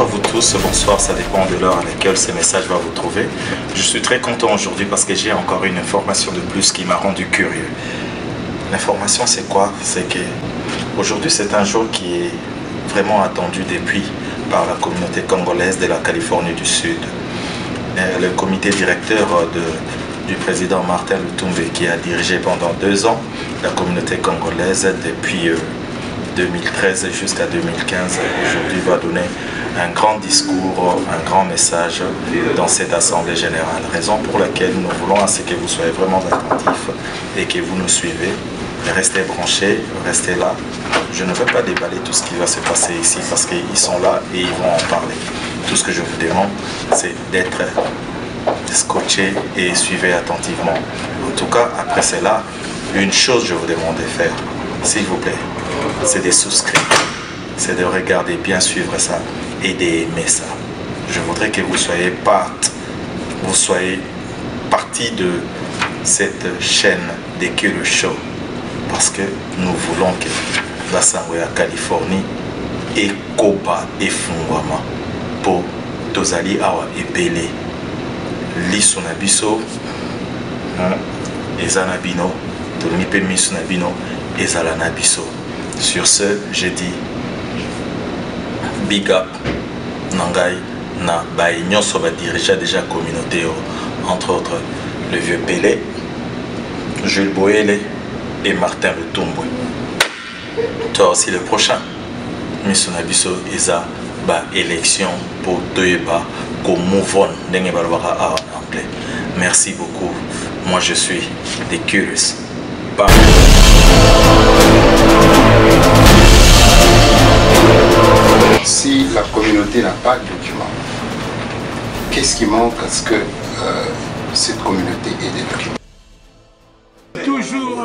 vous tous, bonsoir, ça dépend de l'heure à laquelle ce message va vous trouver. Je suis très content aujourd'hui parce que j'ai encore une information de plus qui m'a rendu curieux. L'information c'est quoi? C'est que aujourd'hui c'est un jour qui est vraiment attendu depuis par la communauté congolaise de la Californie du Sud. Le comité directeur du président Martin Lutumbe qui a dirigé pendant 2 ans la communauté congolaise depuis 2013 jusqu'à 2015, aujourd'hui va donner un grand discours, un grand message dans cette assemblée générale. Raison pour laquelle nous voulons à ce que vous soyez vraiment attentifs et que vous nous suivez. Restez branchés, restez là. Je ne vais pas déballer tout ce qui va se passer ici parce qu'ils sont là et ils vont en parler. Tout ce que je vous demande, c'est d'être scotché et suivez attentivement. En tout cas, après cela, une chose je vous demande de faire, s'il vous plaît, c'est de souscrire, c'est de regarder, bien suivre ça et d'aimer ça. Je voudrais que vous soyez partie de cette chaîne de Kilo Show parce que nous voulons que Basangoya Californie et Koba et Fungwama pour Tozali Awa et Belé Lisonabiso Ezanabino Tonipe Misunabino Ezalanabiso. Sur ce, je dis big up Nangai na Baïnyon Soba dirigeant déjà communauté, entre autres le vieux Pelé, Jules Boele et Martin Lutumbe. Toi aussi le prochain. Misonabiso Eza ba élection pour Toyeba comme mouvon d'engue balwaka en anglais. Merci beaucoup. Moi je suis The Curious. Bye. Si la communauté n'a pas de documents, qu'est-ce qui manque à ce que cette communauté ait des documents? Toujours,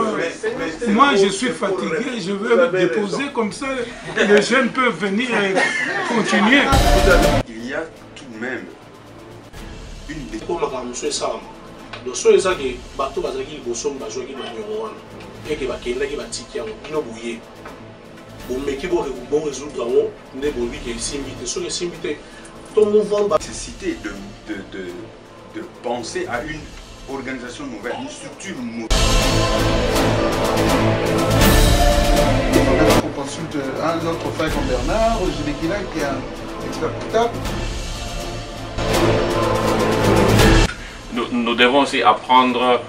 moi je suis fatigué, je veux me déposer comme ça, les jeunes peuvent venir et continuer. Il y a tout de même une des... nécessité de penser à une organisation nouvelle, une structure nouvelle. On consulte un autre frère comme Bernard, Gilekila qui est un expert comptable. Nous devons aussi apprendre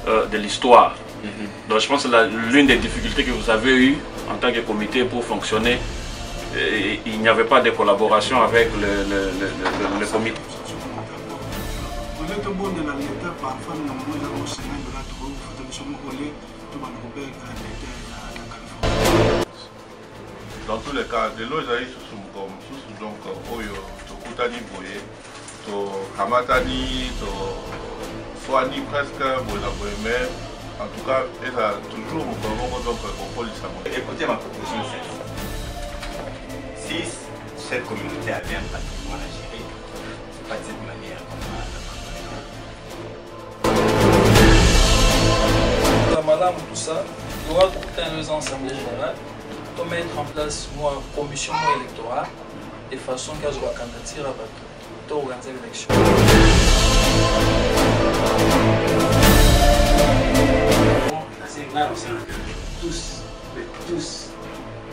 de l'histoire. Donc je pense que l'une des difficultés que vous avez eues en tant que comité pour fonctionner, il n'y avait pas de collaboration avec le comité. Dans tous les cas, de l'eau, donc, Oyo, Tokutani Boye, to Hamatani, to Fouani presque, mais en tout cas, il a toujours un contrôle. Écoutez ma proposition, si cette communauté a bien pratiquement la gérer, c'est pas de cette manière qu'on va Madame, tout ça, il y aura une assemblée générale pour mettre en place une commission électorale de façon qu'elle soit candidature à organiser l'élection. C'est clair aussi que tous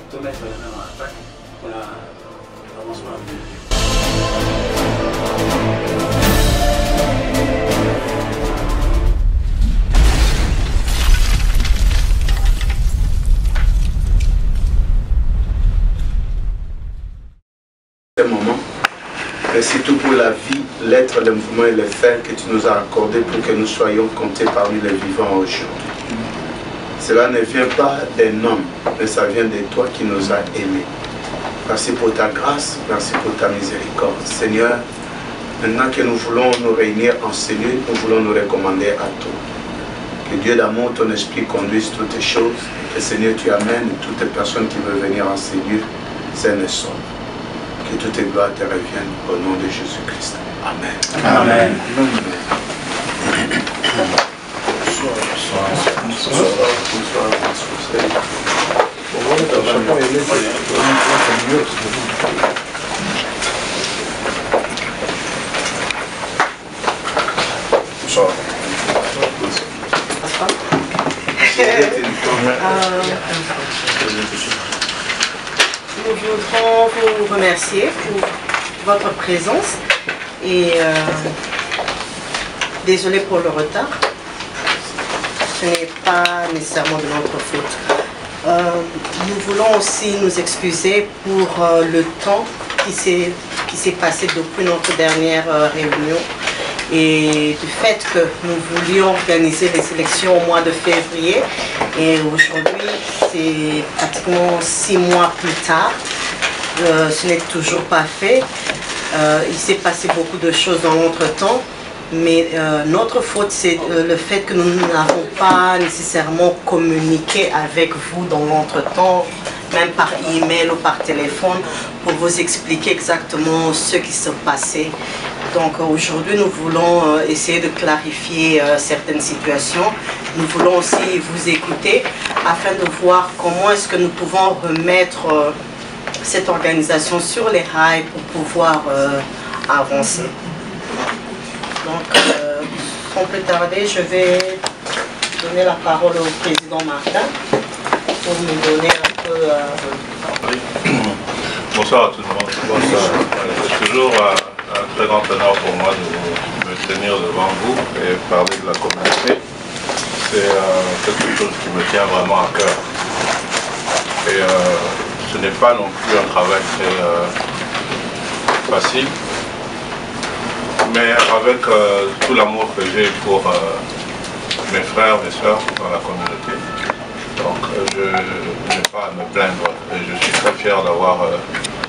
te mettre la main en attaque pour la intervention à venir. Moment, mais surtout pour la vie, l'être, le mouvement et le faire que tu nous as accordé pour que nous soyons comptés parmi les vivants aujourd'hui. Cela ne vient pas d'un homme, mais ça vient de toi qui nous as aimés. Merci pour ta grâce, merci pour ta miséricorde. Seigneur, maintenant que nous voulons nous réunir en cellule, nous voulons nous recommander à toi. Que Dieu d'amour, ton esprit conduise toutes les choses. Que Seigneur, tu amènes toutes les personnes qui veulent venir en cellule, saines et sauves. Que toutes les gloires te reviennent au nom de Jésus-Christ. Amen. Amen. Bonsoir. Nous voudrons vous remercier pour votre présence et désolé pour le retard. Ce n'est pas nécessairement de notre faute. Nous voulons aussi nous excuser pour le temps qui s'est passé depuis notre dernière réunion et du fait que nous voulions organiser les élections au mois de février et aujourd'hui c'est pratiquement 6 mois plus tard, ce n'est toujours pas fait. Il s'est passé beaucoup de choses dans l'entretemps, mais notre faute c'est le fait que nous n'avons pas nécessairement communiqué avec vous dans l'entretemps, même par email ou par téléphone, pour vous expliquer exactement ce qui se passait. Donc aujourd'hui, nous voulons essayer de clarifier certaines situations. Nous voulons aussi vous écouter afin de voir comment est-ce que nous pouvons remettre cette organisation sur les rails pour pouvoir avancer. Donc, sans plus tarder, je vais donner la parole au président Martin pour nous donner un peu... Bonsoir à tout le monde. Bonsoir. C'est toujours un très grand honneur pour moi de me tenir devant vous et parler de la communauté. C'est quelque chose qui me tient vraiment à cœur. Et ce n'est pas non plus un travail très facile, mais avec tout l'amour que j'ai pour mes frères, mes soeurs dans la communauté. Donc je n'ai pas à me plaindre et je suis très fier d'avoir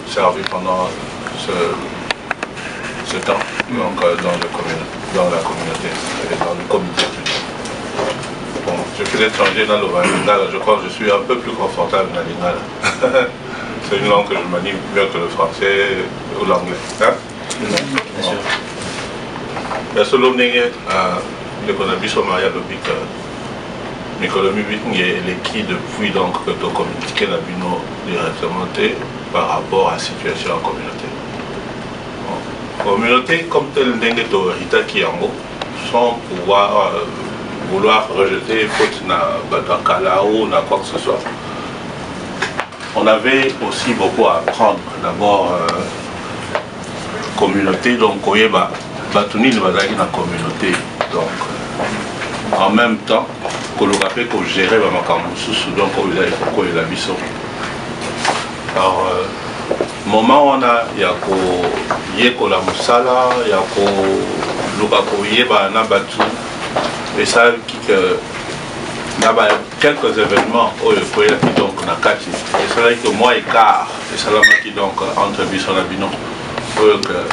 servi pendant ce temps donc, dans la communauté et dans le comité. Bon, je fais changer dans le lingala, je crois que je suis un peu plus confortable dans le lingala. C'est une langue que je manie mieux que le français ou l'anglais. Hein? Bien sûr. Il y a ce long le Konabiso Maria Lobik. L'économie est qui depuis donc que tu communiques la bino directement par rapport à la situation en communauté. Bon. Communauté comme tel n'est que qui en haut, sans pouvoir vouloir rejeter faute na batakala ou na quoi que ce soit. On avait aussi beaucoup à apprendre. D'abord communauté donc koyeba batuni le bazaki na communauté donc en même temps que le rappel que gérer ma sous donc il a biso. Alors moment on a yako yeko la musala yako lukako yeba na batu et ça qui que quelques événements au donc na kati et c'est vrai que moi écart et ça qui donc entre biso na bino pour que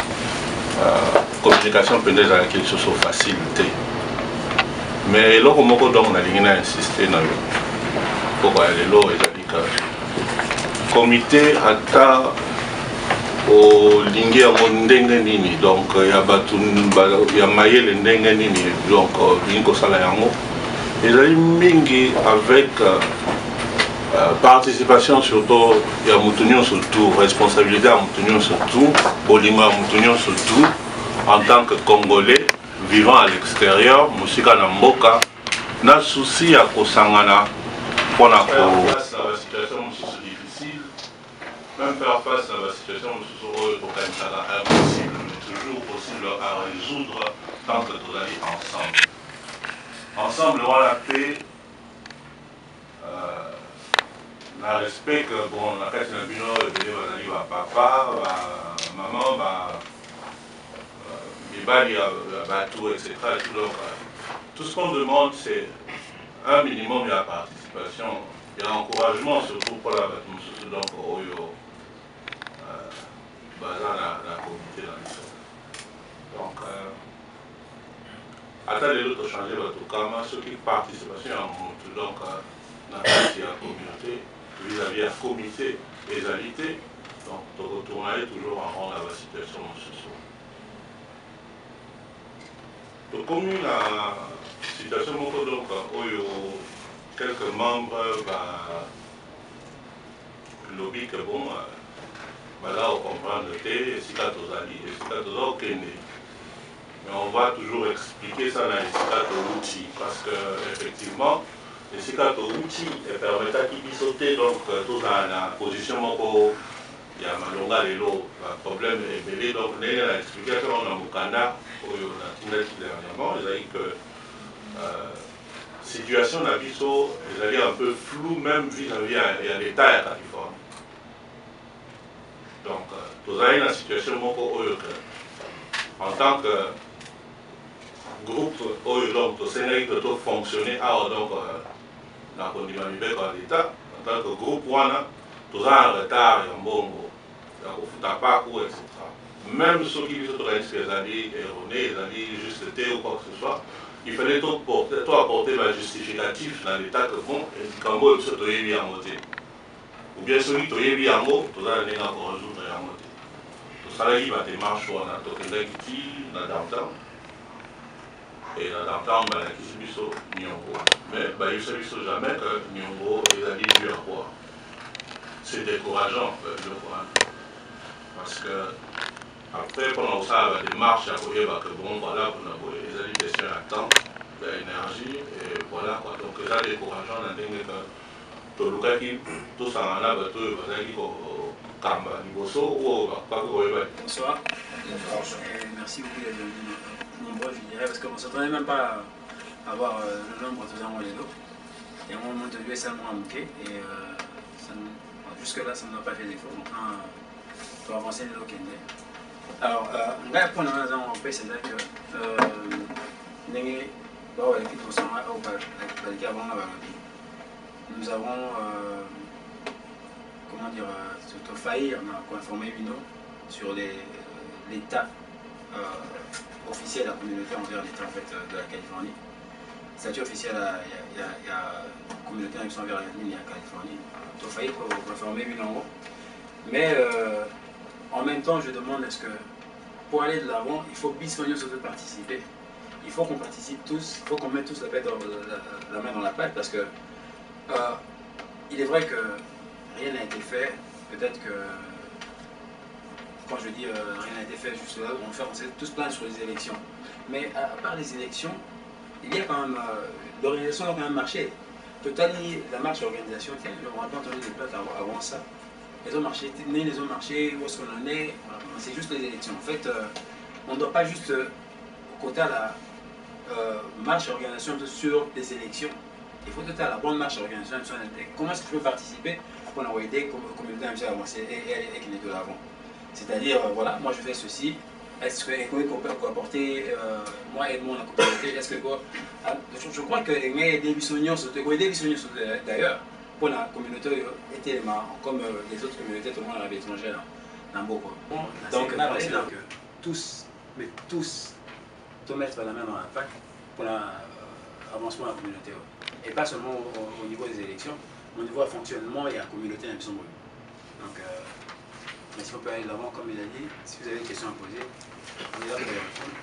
communication peut-être à quelque chose de facilité. Mais là, on a insisté pour aller là, le comité a au lingue nini donc il y a maillé le nini donc lingo salayango et mingi avec participation surtout il y a moutonnion surtout responsabilité à moutonnion surtout bolingo à moutonnion surtout en tant que Congolais vivant à l'extérieur, musika na mboka, na souci à kosangana pour la situation difficile, même faire face à la situation impossible, mais toujours possible à résoudre tant que nous allons ensemble. Ensemble, on a paix, na respect que bon, la caisse de bino et papa, maman, etc. Tout ce qu'on demande, c'est un minimum de la participation et l'encouragement, surtout pour la donc la communauté dans l'histoire. Donc, attendez l'autre changer votre kama, ceux qui participent donc dans la communauté, vis-à-vis de la comité et des alités, donc de retourner toujours en rond à la situation sociale. Comme la situation donc quelques membres lobby que bon là on comprend le thé et si là mais on va toujours expliquer ça dans les outils parce que effectivement esika touti epermetaki biso te donc tozala na position moko ya malonga lelo problème ebele donc ndenge na explication na mokanda oyo natindaki dernièrement ezali que situation na biso ezali un peu flou même vis-à-vis ya l'état ya Californie. Donc tozali na situation moko oyo que en tant que groupe oyo donc tosengaki que tofonctionner awa donc na kondima mibeko ya l'état en tant que groupe wana toza en retard ya mbongo ya kofuta parcours etc. Même soki biso tokanisi ke ezali erroné ezali juste te ou quoi que ce soit, il fallait apporter ma justificatif dans l'état que bon likambo oyo biso toyebi yango te ou bien soki toyebi yango toza na ndenge ya koresoudre yango te. Tosalaki badémarche wana tokendaki ti na downtown et dans downtown balakisi biso Nyongo, mais bayebisa biso jamais que Nyongo ezali dû à quoi. C'est décourageant biloko wana parce que après pendant ça la démarche à koyeba que bon voilà ezali question ya temps ya énergie et voilà quoi, donc eza décourageant na ndenge que tolukaki tosangana bato oyo bazalaki kokamba liboso oyo bakokaki koyeba. Bonsoir. Merci beaucoup d'être venu nombreux, je dirais, parce qu'on ne s'attendait même pas à avoir le nombre de gens les autres. Et à un moment donné, ça m'a manqué et jusque-là, ça ne m'a pas fait défaut. Maintenant, pour avancer les lots. Alors, on va prendre un exemple en paix, c'est-à-dire que nous avons, comment dire, failli, on a informé Vino sur l'état officiel de la communauté envers l'État en fait, de la Californie. Statut officiel, il y a la communauté en envers la Californie. On a failli pour informer Vino. Mais en même temps, je demande est-ce que pour aller de l'avant, il faut bisogner surtout participer. Il faut qu'on participe tous, il faut qu'on mette tous la main dans la pâte parce que il est vrai que rien n'a été fait. Peut-être que quand je dis rien n'a été fait juste là, on s'est tous plaindre sur les élections. Mais à part les élections, il y a quand même l'organisation a quand même marché. Totalement, la marche d'organisation, tiens, on n'a pas entendu des plaintes avant ça. Les ont marché, les ont marché, où est-ce qu'on en est, c'est juste les élections. En fait, on ne doit pas juste côté à la marche d'organisation sur les élections. Il faut tout à la bonne marche d'organisation. Comment est-ce que je peux participer pour envoyer des communautés à avancer et qui est de l'avant. C'est-à-dire, voilà, moi je fais ceci. Est-ce qu'on peut apporter, moi et moi, la communauté, est-ce que je crois que des bisognos d'ailleurs, pour la communauté était comme les autres communautés, tout le monde avait étranger dans beaucoup. Donc, tous, mais tous, tout mettre la main dans la PAC pour l'avancement de la communauté. Et pas seulement au niveau des élections, mais au niveau du fonctionnement, il y a la communauté dans le donc, mais si on peut aller de l'avant, comme il a dit, si vous avez des questions à poser, on est là pour les répondre.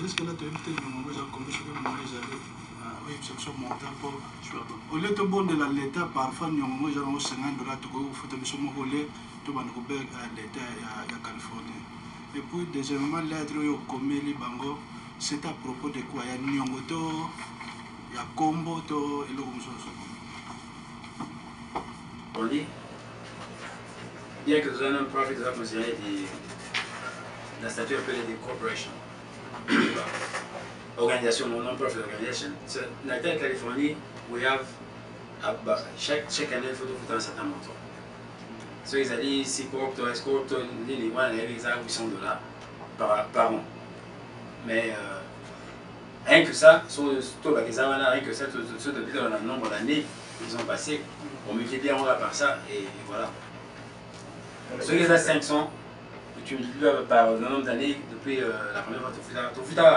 Jusque-là, tu as évité le moment où j'ai commencé au lieu de bon de l'État, parfois, nous avons $50 pour faire des volets, tout le monde l'État à Californie. Et puis, deuxièmement, l'être comme les bango, c'est à propos de quoi? Il y a Nyongoto, il y a Combo, et le on dit, bien que ce soit un non-profit, ça va considérer la statut appelée des corporations. Organisation, non-profit organisation. Dans l'État de Californie, we have, chaque année, il faut un certain montant. So, ils ont dit, si corp, escorte, les $800 par an. Mais rien que ça, rien que ça, depuis le nombre d'années qu'ils ont passé, on multiplie par ça et voilà. Ceux qui ont 500, tu multiplies par le nombre d'années depuis la première fois, tu fais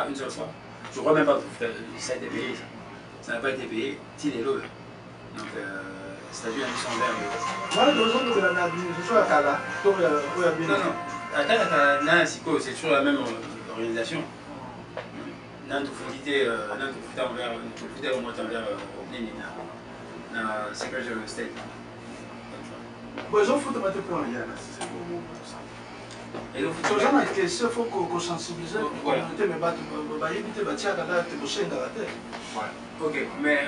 une seule fois. Je ne crois même pas que ça a été payé. Ça n'a pas été payé, il est là. Donc, statut d'ambition vert. Non, c'est toujours la même organisation. Non, tout envers la Secretary of State. Bon, ils ont foutu ma tête pour rien. Et donc, il faut qu'on sensibilise la communauté, mais ok, mais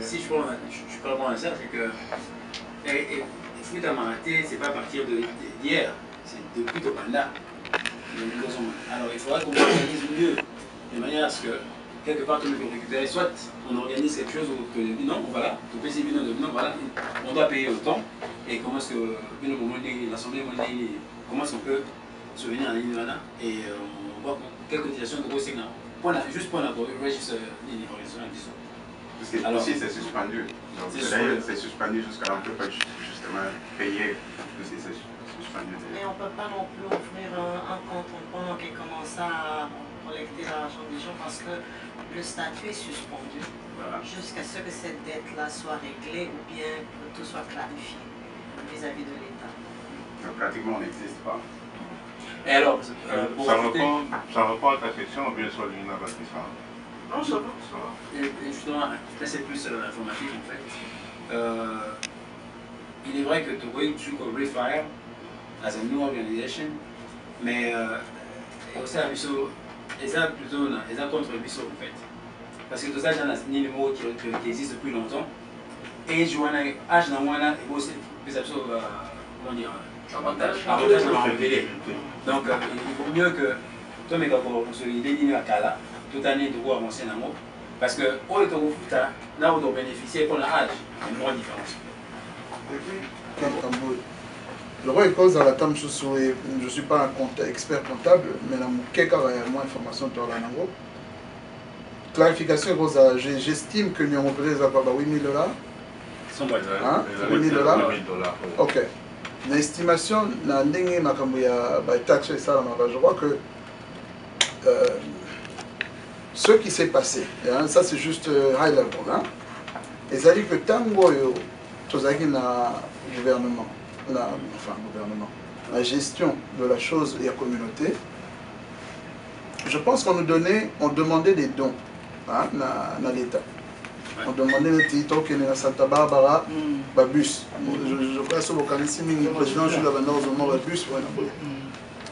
si je peux répondre à ça, c'est que le foot à Maraté, c'est pas à partir d'hier, c'est depuis le mandat. Alors il faudra qu'on organise mieux, de manière à ce que quelque part on peut récupérer, soit on organise quelque chose où non, voilà, voilà, on doit payer autant, et comment est-ce que l'Assemblée mondiale, comment est-ce qu'on peut se venir à l'Indiana et on voit quelle cotisation de gros signaux. Juste pour la registre l'organisation à 10 ans. Parce que alors, ici c'est suspendu. Donc c'est suspendu jusqu'à là, on ne peut pas justement payer. C'est suspendu. Mais on ne peut pas non plus ouvrir un compte pendant qu'il commence à collecter l'argent des gens parce que le statut est suspendu jusqu'à ce que cette dette-là soit réglée ou bien que tout soit clarifié vis-à-vis de l'État. Pratiquement on n'existe pas. Et alors, ça répond à ta question ou bien sur l'innovation? Non, ça va. Et justement, là c'est plus informatique en fait. Il est vrai que the way to refire as a new organization, mais aussi à Bissau, et ça plutôt, et ça contre Bissau en fait. Parce que tout ça, j'en ai signé le mot qui existe depuis longtemps. Et je vois un âge dans moi là, et aussi, comment dire, avantage dans la révélé. Donc il vaut mieux que toi, mais quand on se dit à Kala, toute année de voir avancer dans le mot. Parce que, au lieu de là où on bénéficie pour l'âge, il y a une grande différence. Le roi cause à la table, je ne suis pas un expert comptable, mais quelques informations sur la langue. Clarification, j'estime que nous avons payé $8 000. 8 000 $. Ok. L'estimation, je crois que ce qui s'est passé, hein, ça c'est juste high level, hein, et ça dit que tango tout ça qui n'a gouvernement, la gestion de la chose et la communauté, je pense qu'on on demandait des dons hein, dans l'État. On demandait des titres qui sont à Santa Barbara, bus. Je crois que le président Jules Abandon a bus.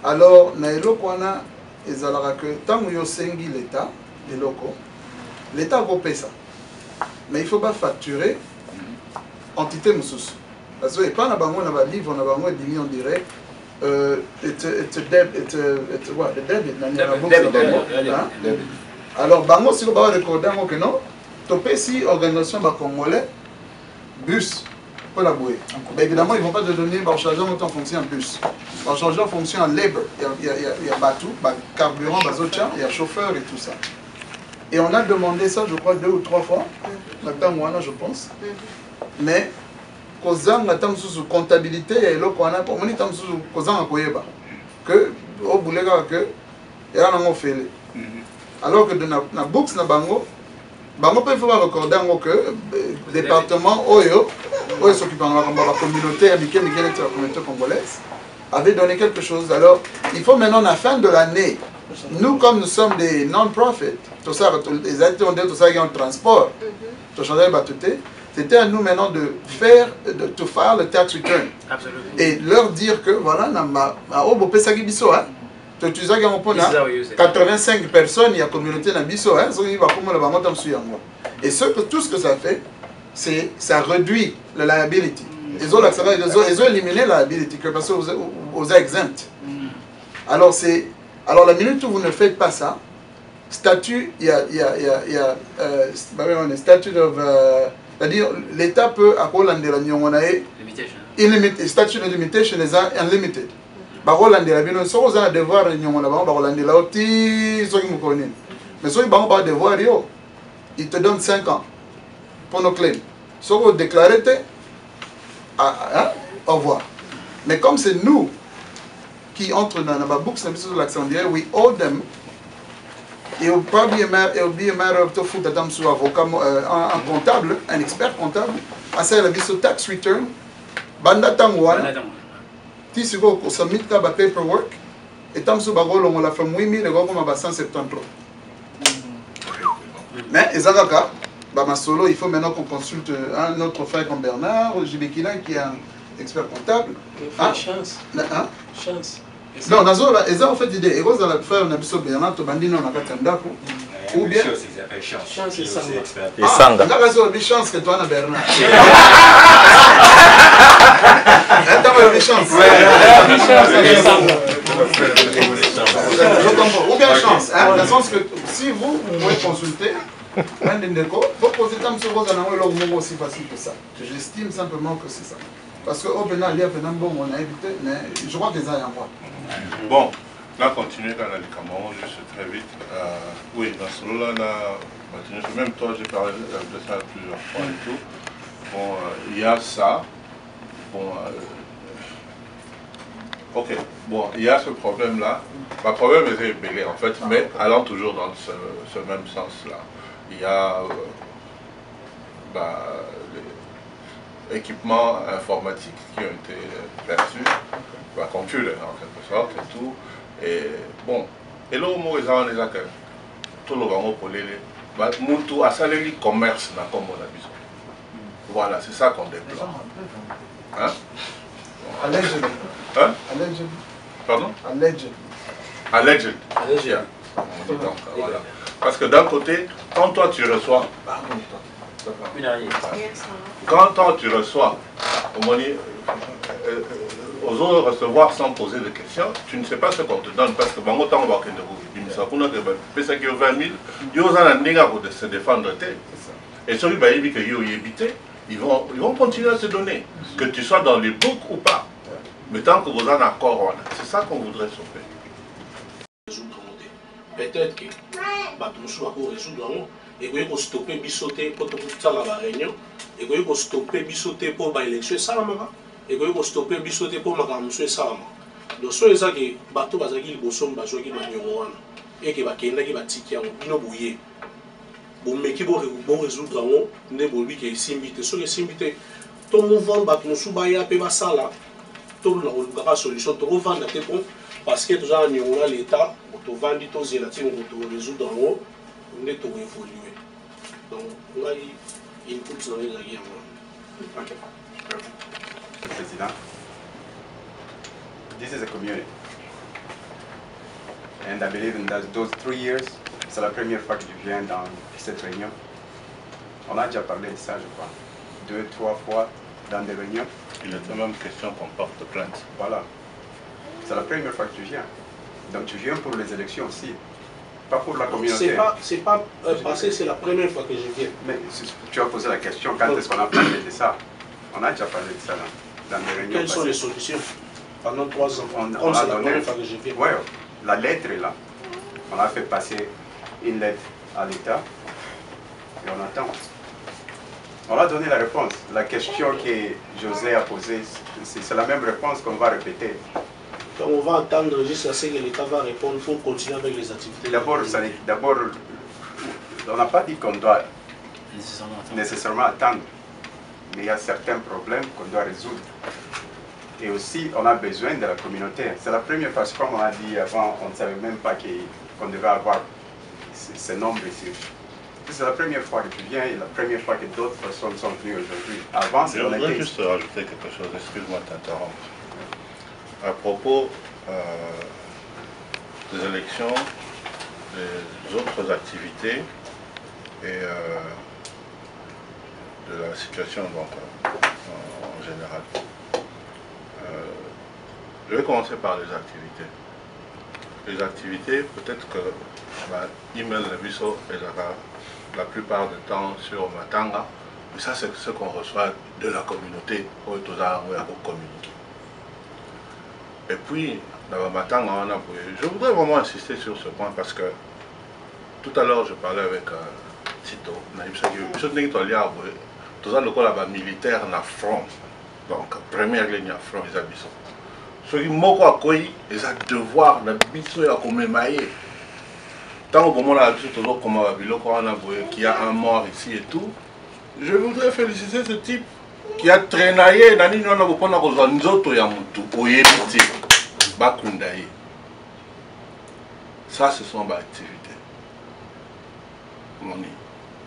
Alors, tant que l'État, les locaux, l'État a coupé ça. Mais il ne faut pas facturer entité moussous. Parce que pas dans un livre, on dirait alors, bango si on va recorder que non, topé si organisation congolais bus pour la bouée. Évidemment, ils ne vont pas te donner par changer en fonction en bus. Par changer en fonction en labor, il y a bateau, carburant, il y a chauffeur et tout ça. Et on a demandé ça, je crois, 2 ou 3 fois, maintenant, je pense. Mais, kozanga tam sous comptabilité et lo kwana pour moni tam sous kozanga koyeba que au boulega que ya na ngofele alors que na books na bango peut faut recorder que département oyo s'occupe de la communauté américaine de la communauté congolaise avait donné quelque chose. Alors il faut maintenant à la fin de l'année, nous comme nous sommes des non-profit, tout ça les activités tout ça qui ont transport tout changer batuté. C'était à nous maintenant de faire le tax return. Absolument. Et leur dire que voilà, tu sais qu'il 85 personnes, il y a communauté dans Bisso, et tout ce que ça fait, c'est ça réduit la liability. Ils ont éliminé la liability parce que vous êtes exempt. Alors la minute où vous ne faites pas ça, statut, il y a statut de c'est-à-dire, l'État peut accorder la limitation. Statute of limitation is unlimited. Mais il te donne 5 ans pour nos claims. Si vous déclarez, au revoir. Mais comme c'est nous qui entrons dans la boucle de l'Alexandrie, we owe them. It will be a matter of to foot adam sur avocat, un comptable, un expert comptable, à ça il a vu ce tax return, banda tangwana, ti si go submit ka ba paperwork, et tam sur bagolo on l'a fait 8000 et go comme ba 173. Mais ezakaka, ba masolo, il faut maintenant qu'on consulte un autre frère comme Bernard, Jibekina qui est un expert comptable. Chance. Chance. Non, eza en fait idée. Et quand on a fait un épisode Bernard, Tobandi non na katandako. Ou bien chance c'est ça. Et Sanga. Là c'est une chance que toi na Bernard. Attends, une chance. Ou bien chance, dans le sens que si vous pouvez consulter vous posez tant sur vos analyses aussi facile que ça. J'estime simplement que c'est ça. Parce que au pénal, il y a un bon on a évité, mais je crois que ça y a moi. Bon, là continuer dans les Cameroun, juste très vite. Oui, dans ce lot-là, même toi j'ai parlé de ça plusieurs fois et tout. Bon, il y a ça. Bon, ok, bon, il y a ce problème-là. Le problème est ébélé en fait, mais allant toujours dans ce même sens-là. Il y a les équipements informatiques qui ont été perçus, computer en quelque sorte et tout. Et bon, et là, moi, ils ont déjà que tout le monde pour les Moutou a salé le commerce dans comme on a besoin. Voilà, c'est ça qu'on déplore. Hein? Allegedly. Hein? Allegedly. Pardon? Allegedly. Allegedly. Yeah. Donc, voilà. Parce que d'un côté, quand toi tu reçois, quand toi tu reçois, aux autres recevoir sans poser de questions, tu ne sais pas ce qu'on te donne parce que bango tango bakende ko bimisa kuna que pesa ki 20 000 yo za na ndinga ko se défendre et celui ba yebi que yo yebité ils vont continuer à se donner que tu sois dans les boucles ou pas mais tant que vous en accord c'est ça qu'on voudrait sauver. Peut-être que Batoussou va résoudre et que vous stoppez bisoté pour tout ça la réunion et que vous stoppez bisoté pour l'élection ça et que vous stoppez bisoté pour ma monsieur ça donc c'est ça que bateau va zaki bosom bazo qui maniowana et que bakenda qui batiki en bino bouyer bon mais qui bon résoudre on ne bolbi que simbité sur les simbité ton mouvement Batoussou ba ya pe ba sala tout la solution to revendre tes bon parce que tout ça on l'état to vandi to zélatine to résoudre en haut on est to évoluer donc là il faut dans les guerres. OK. President, this is a community, and I believe in those 3 years, c'est la première fois que je viens dans cette réunion. On a déjà parlé de ça, je crois, 2, 3 fois dans des réunions. Il était même question qu'on porte plainte. Voilà, c'est la première fois que tu viens. Donc tu viens pour les élections aussi, pas pour la communauté. C'est pas passé, c'est la première fois que je viens. Mais tu as posé la question, quand est-ce qu'on a parlé de ça? On a déjà parlé de ça dans les réunions. Quelles sont les solutions pendant 3 ans? On a donné, ouais, la lettre est là. On a fait passer une lettre à l'État et on attend. On a donné la réponse. La question que José a posée, c'est la même réponse qu'on va répéter. Donc on va attendre jusqu'à ce que l'État va répondre, il faut continuer avec les activités. D'abord, on n'a pas dit qu'on doit nécessairement attendre, mais il y a certains problèmes qu'on doit résoudre. Et aussi, on a besoin de la communauté. C'est la première fois, comme on a dit avant, on ne savait même pas qu'on devait avoir ce nombre ici. C'est la première fois que tu viens et la première fois que d'autres personnes sont venues aujourd'hui. Avant, je voudrais juste rajouter quelque chose, excuse-moi de t'interrompre. À propos des élections, des autres activités et de la situation donc, en général. Je vais commencer par les activités. Les activités, peut-être que email le biso et la plupart du temps sur Matanga, mais ça c'est ce qu'on reçoit de la communauté pour communiquer. Et puis, dans Matanga, je voudrais vraiment insister sur ce point parce que tout à l'heure je parlais avec Tito, tout ça le militaire na front, donc première ligne à front ils habitent. Ce qui m'a accueilli, ils ont devoir de biso à commémorer. Tant que moi là, toujours comme qu'il y a un mort ici et tout, je voudrais féliciter ce type qui a traînaillé dans l'union de Nzoto Yamutu, Oyebiti, Bakundaye. Ça, ce sont mes activités.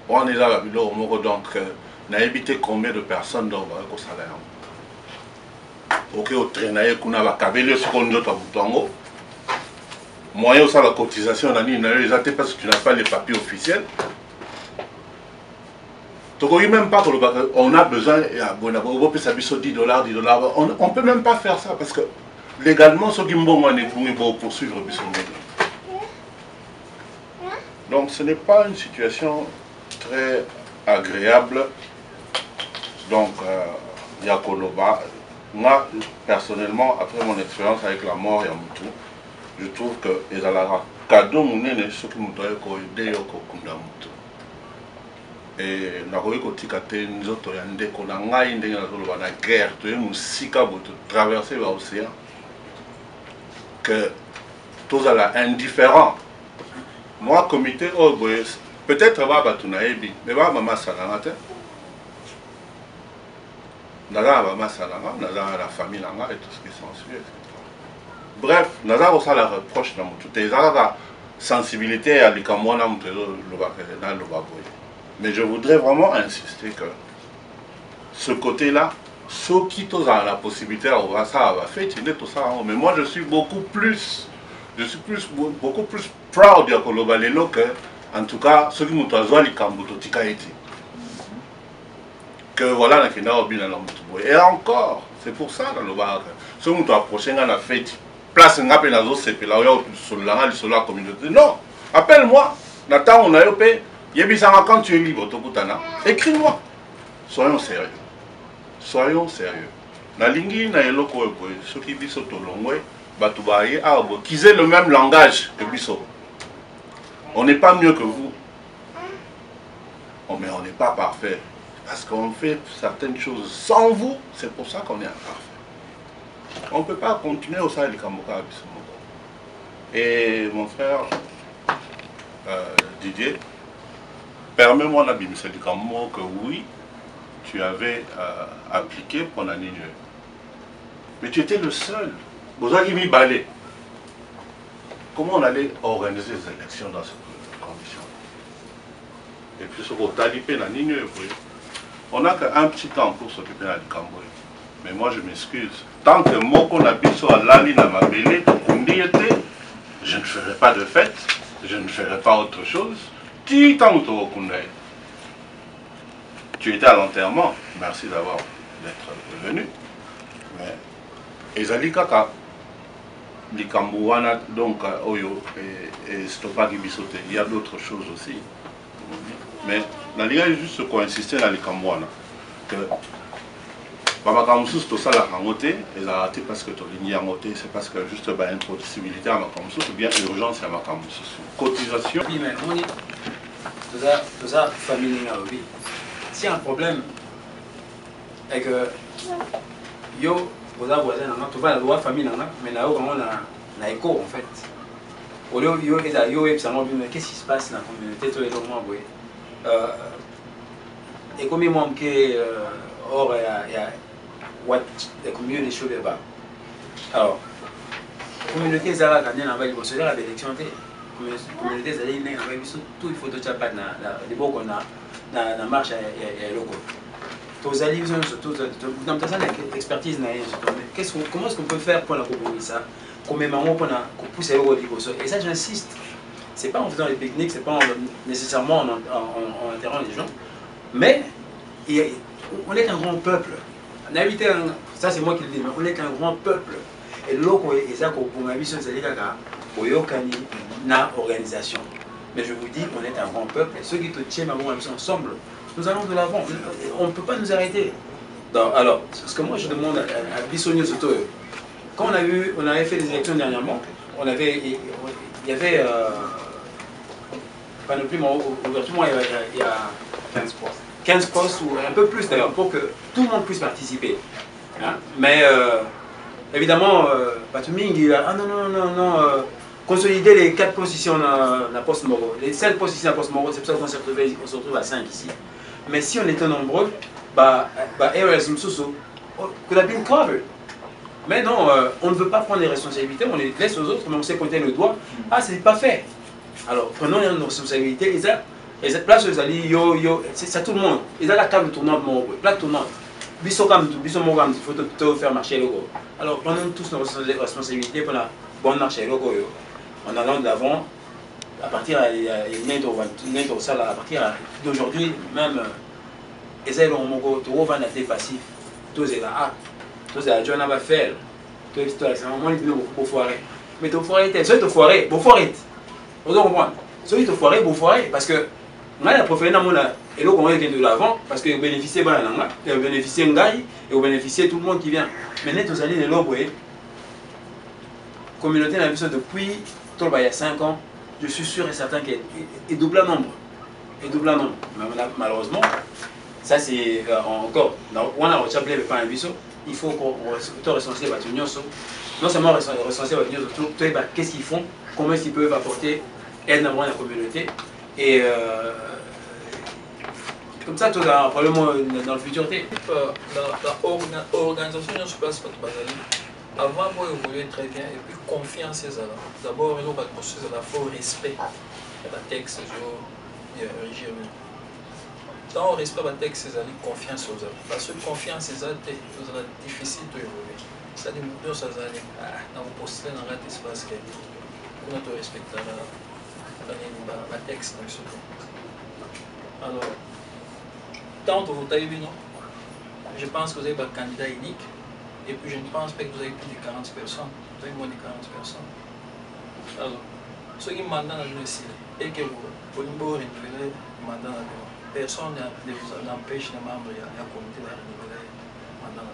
On est là, donc, on a évité combien de personnes dans le salaire. ok otraîner kuna bakabeli siko nzoto butongo moyen ça la cotisation na nini na yo eza te parce que tu n'as pas les papiers officiels. Même pas on a besoin, $10, on ne peut même pas faire ça parce que légalement, ceux qui vont poursuivre. Donc ce n'est pas une situation très agréable. Donc, Yakoloba, moi personnellement, après mon expérience avec la mort Yamutu, je trouve que les alara cadeau mounene ceux qui m'ont aidé au Kundamutu. Et nakoki kotika te nzoto ya ndeko na ngai ndenge nazoloba na guerre toye mosika boto traverser l'océan que tozala indifférent. Moi comité oh boye peut-être ba bato nayebi mais ba mama salanga te naza ba mama salanga naza la famille nanga et tout ce qui s'ensuit etc. Bref naza kosala reproche na motu te ezalaka sensibilité ya likambo wana moto ezolobaka na loba boye. Mais je voudrais vraiment insister que ce côté-là, ceux qui ont la possibilité de ça va faire, tout ça. Mais moi, je suis beaucoup plus proud de Kolobalelo que, en tout cas, ceux qui m'ont besoin de Kambutotika été. Que voilà, la Kina Obina Lamutouboy. Et encore, c'est pour ça dans le bar. Ceux qui m'ont approché dans la fête, place un appel dans c'est là où sur la communauté. Non, appelle-moi. Nathan, on a eu Yebisanga, quand tu es libre, Tokutana, écris-moi. Soyons sérieux. Soyons sérieux. Na lingi na eloko eboy, soki biso tolongwe, batubaye arbo, qu'ils aient le même langage que biso. On n'est pas mieux que vous. Mais on n'est pas parfait. Parce qu'on fait certaines choses sans vous, c'est pour ça qu'on est imparfait. On ne peut pas continuer au sein du Kamoka. Et mon frère Didier, permets-moi d'abîmer du Kamo que oui, tu avais appliqué pour la Niger. Mais tu étais le seul. Vous avez mis balai. Comment on allait organiser les élections dans ces conditions? Et puis sur le talipé, la Niger, on n'a qu'un petit temps pour s'occuper de Cambodge. Mais moi je m'excuse. Tant que moi qu'on habite sur l'Ali dans ma bélé, je ne ferai pas de fête, je ne ferai pas autre chose. Tu étais à l'enterrement, merci d'être venu. Mais Ezali Kaka, Likambouana, donc Oyo et Stopagi Bisote, il y a d'autres choses aussi. Mais la Liga est juste qu'on insistait dans Likambouana. Que Baba Kamoussous, tout ça, la ramoté, et la raté parce que tu as ramoté, c'est parce que juste une possibilité à ma Kamoussous, ou bien urgence à ma Kamoussous. Cotisation. Oui, mais on est. Tout ça, famille, oui. S'il y a un problème, et que yo, vous avez voisin, tu vas la loi famille, mais là où on a écho en fait. Au lieu yo, qu'est-ce qui se passe dans la communauté, tout les gens, oui. Et comme il manque, or, il y a la communauté des choses là-bas. Alors, la communauté, ça va gagner dans l'élection. Communauté, ça va tout il faut de chapat les beaux qu'on a dans la marche et locaux. Tous les gens surtout dans ta expertise comment est-ce qu'on peut faire pour la communauté ça comme maman pour pousser au niveau et ça j'insiste c'est pas en faisant les pique-niques c'est pas nécessairement en enterrant les gens mais on est un grand peuple on habite ça c'est moi qui le dis mais on est un grand peuple et locaux et ça pour ma vie c'est les gars na organisation. Mais je vous dis qu'on est un grand peuple et ceux qui te tiennent ensemble, nous allons de l'avant. On ne peut pas nous arrêter. Donc, alors, ce que moi je demande à Bissonio Soto, quand on avait fait des élections dernièrement, il y avait, pas non plus, mais ouvertement, il y a 15 postes ou un peu plus d'ailleurs pour que tout le monde puisse participer. Hein? Mais évidemment, Patuming, il a non. Consolider les 4 positions dans la poste Moro. Les 5 positions dans la poste Moro, c'est pour ça qu'on se retrouve à 5 ici. Mais si on était nombreux, could have been covered. Mais non, on ne veut pas prendre les responsabilités, on les laisse aux autres, mais on sait pointer le doigt. Ah, c'est pas fait. Alors, prenons les responsabilités. Et cette place, c'est ça tout le monde. Ils ont la table tournante, Moro, plaque tournante. il faut tout faire marcher le go. Alors prenons tous nos responsabilités pour la bonne marche le go. En allant de l'avant, à partir à partir d'aujourd'hui, même essayer de vendre des passifs. Tous les là, tous les gens va faire. Tous les c'est un moment où foirer. Mais tu foirer, c'est tu foirer, beau foirer. Vous comprenez? Celui tu foirer, beau foirer, parce que on a la professionnelle et là on est de l'avant parce que bénéficier ben là, et bénéficier ngai et vous bénéficier tout le monde qui vient. Maintenant vous allez les loboyer. Communauté n'a vu ça depuis il y a 5 ans. Je suis sûr et certain qu'il est double nombre. Et double nombre. Malheureusement, ça c'est encore. On a reçu pas un biseau. Il faut qu'on soit responsable à tout non seulement responsable à tout qu'est-ce qu'ils font, comment ils peuvent apporter aide à la communauté. Et comme ça, tout a probablement dans le futur. L'organisation ne se passe pas de Bazali. Avant, moi, évoluer très bien et puis confiance. D'abord, il faut respect de la texte régime. Dans le respect de la texte, il faut confiance aux autres. Parce que confiance, c'est difficile d'évoluer. C'est-à-dire que nous, ça va aller dans le poste, dans l'espace, pour notre respecter la texte. Alors, tant que vous avez vu, je pense que vous avez un candidat unique. Et puis je ne pense pas que vous avez plus de 40 personnes. Vous avez moins de 40 personnes. Alors, ceux qui mandent dans le site et que vous pouvez renouveler le mandat, personne ne vous empêche de membres de la communauté de renouveler le mandat.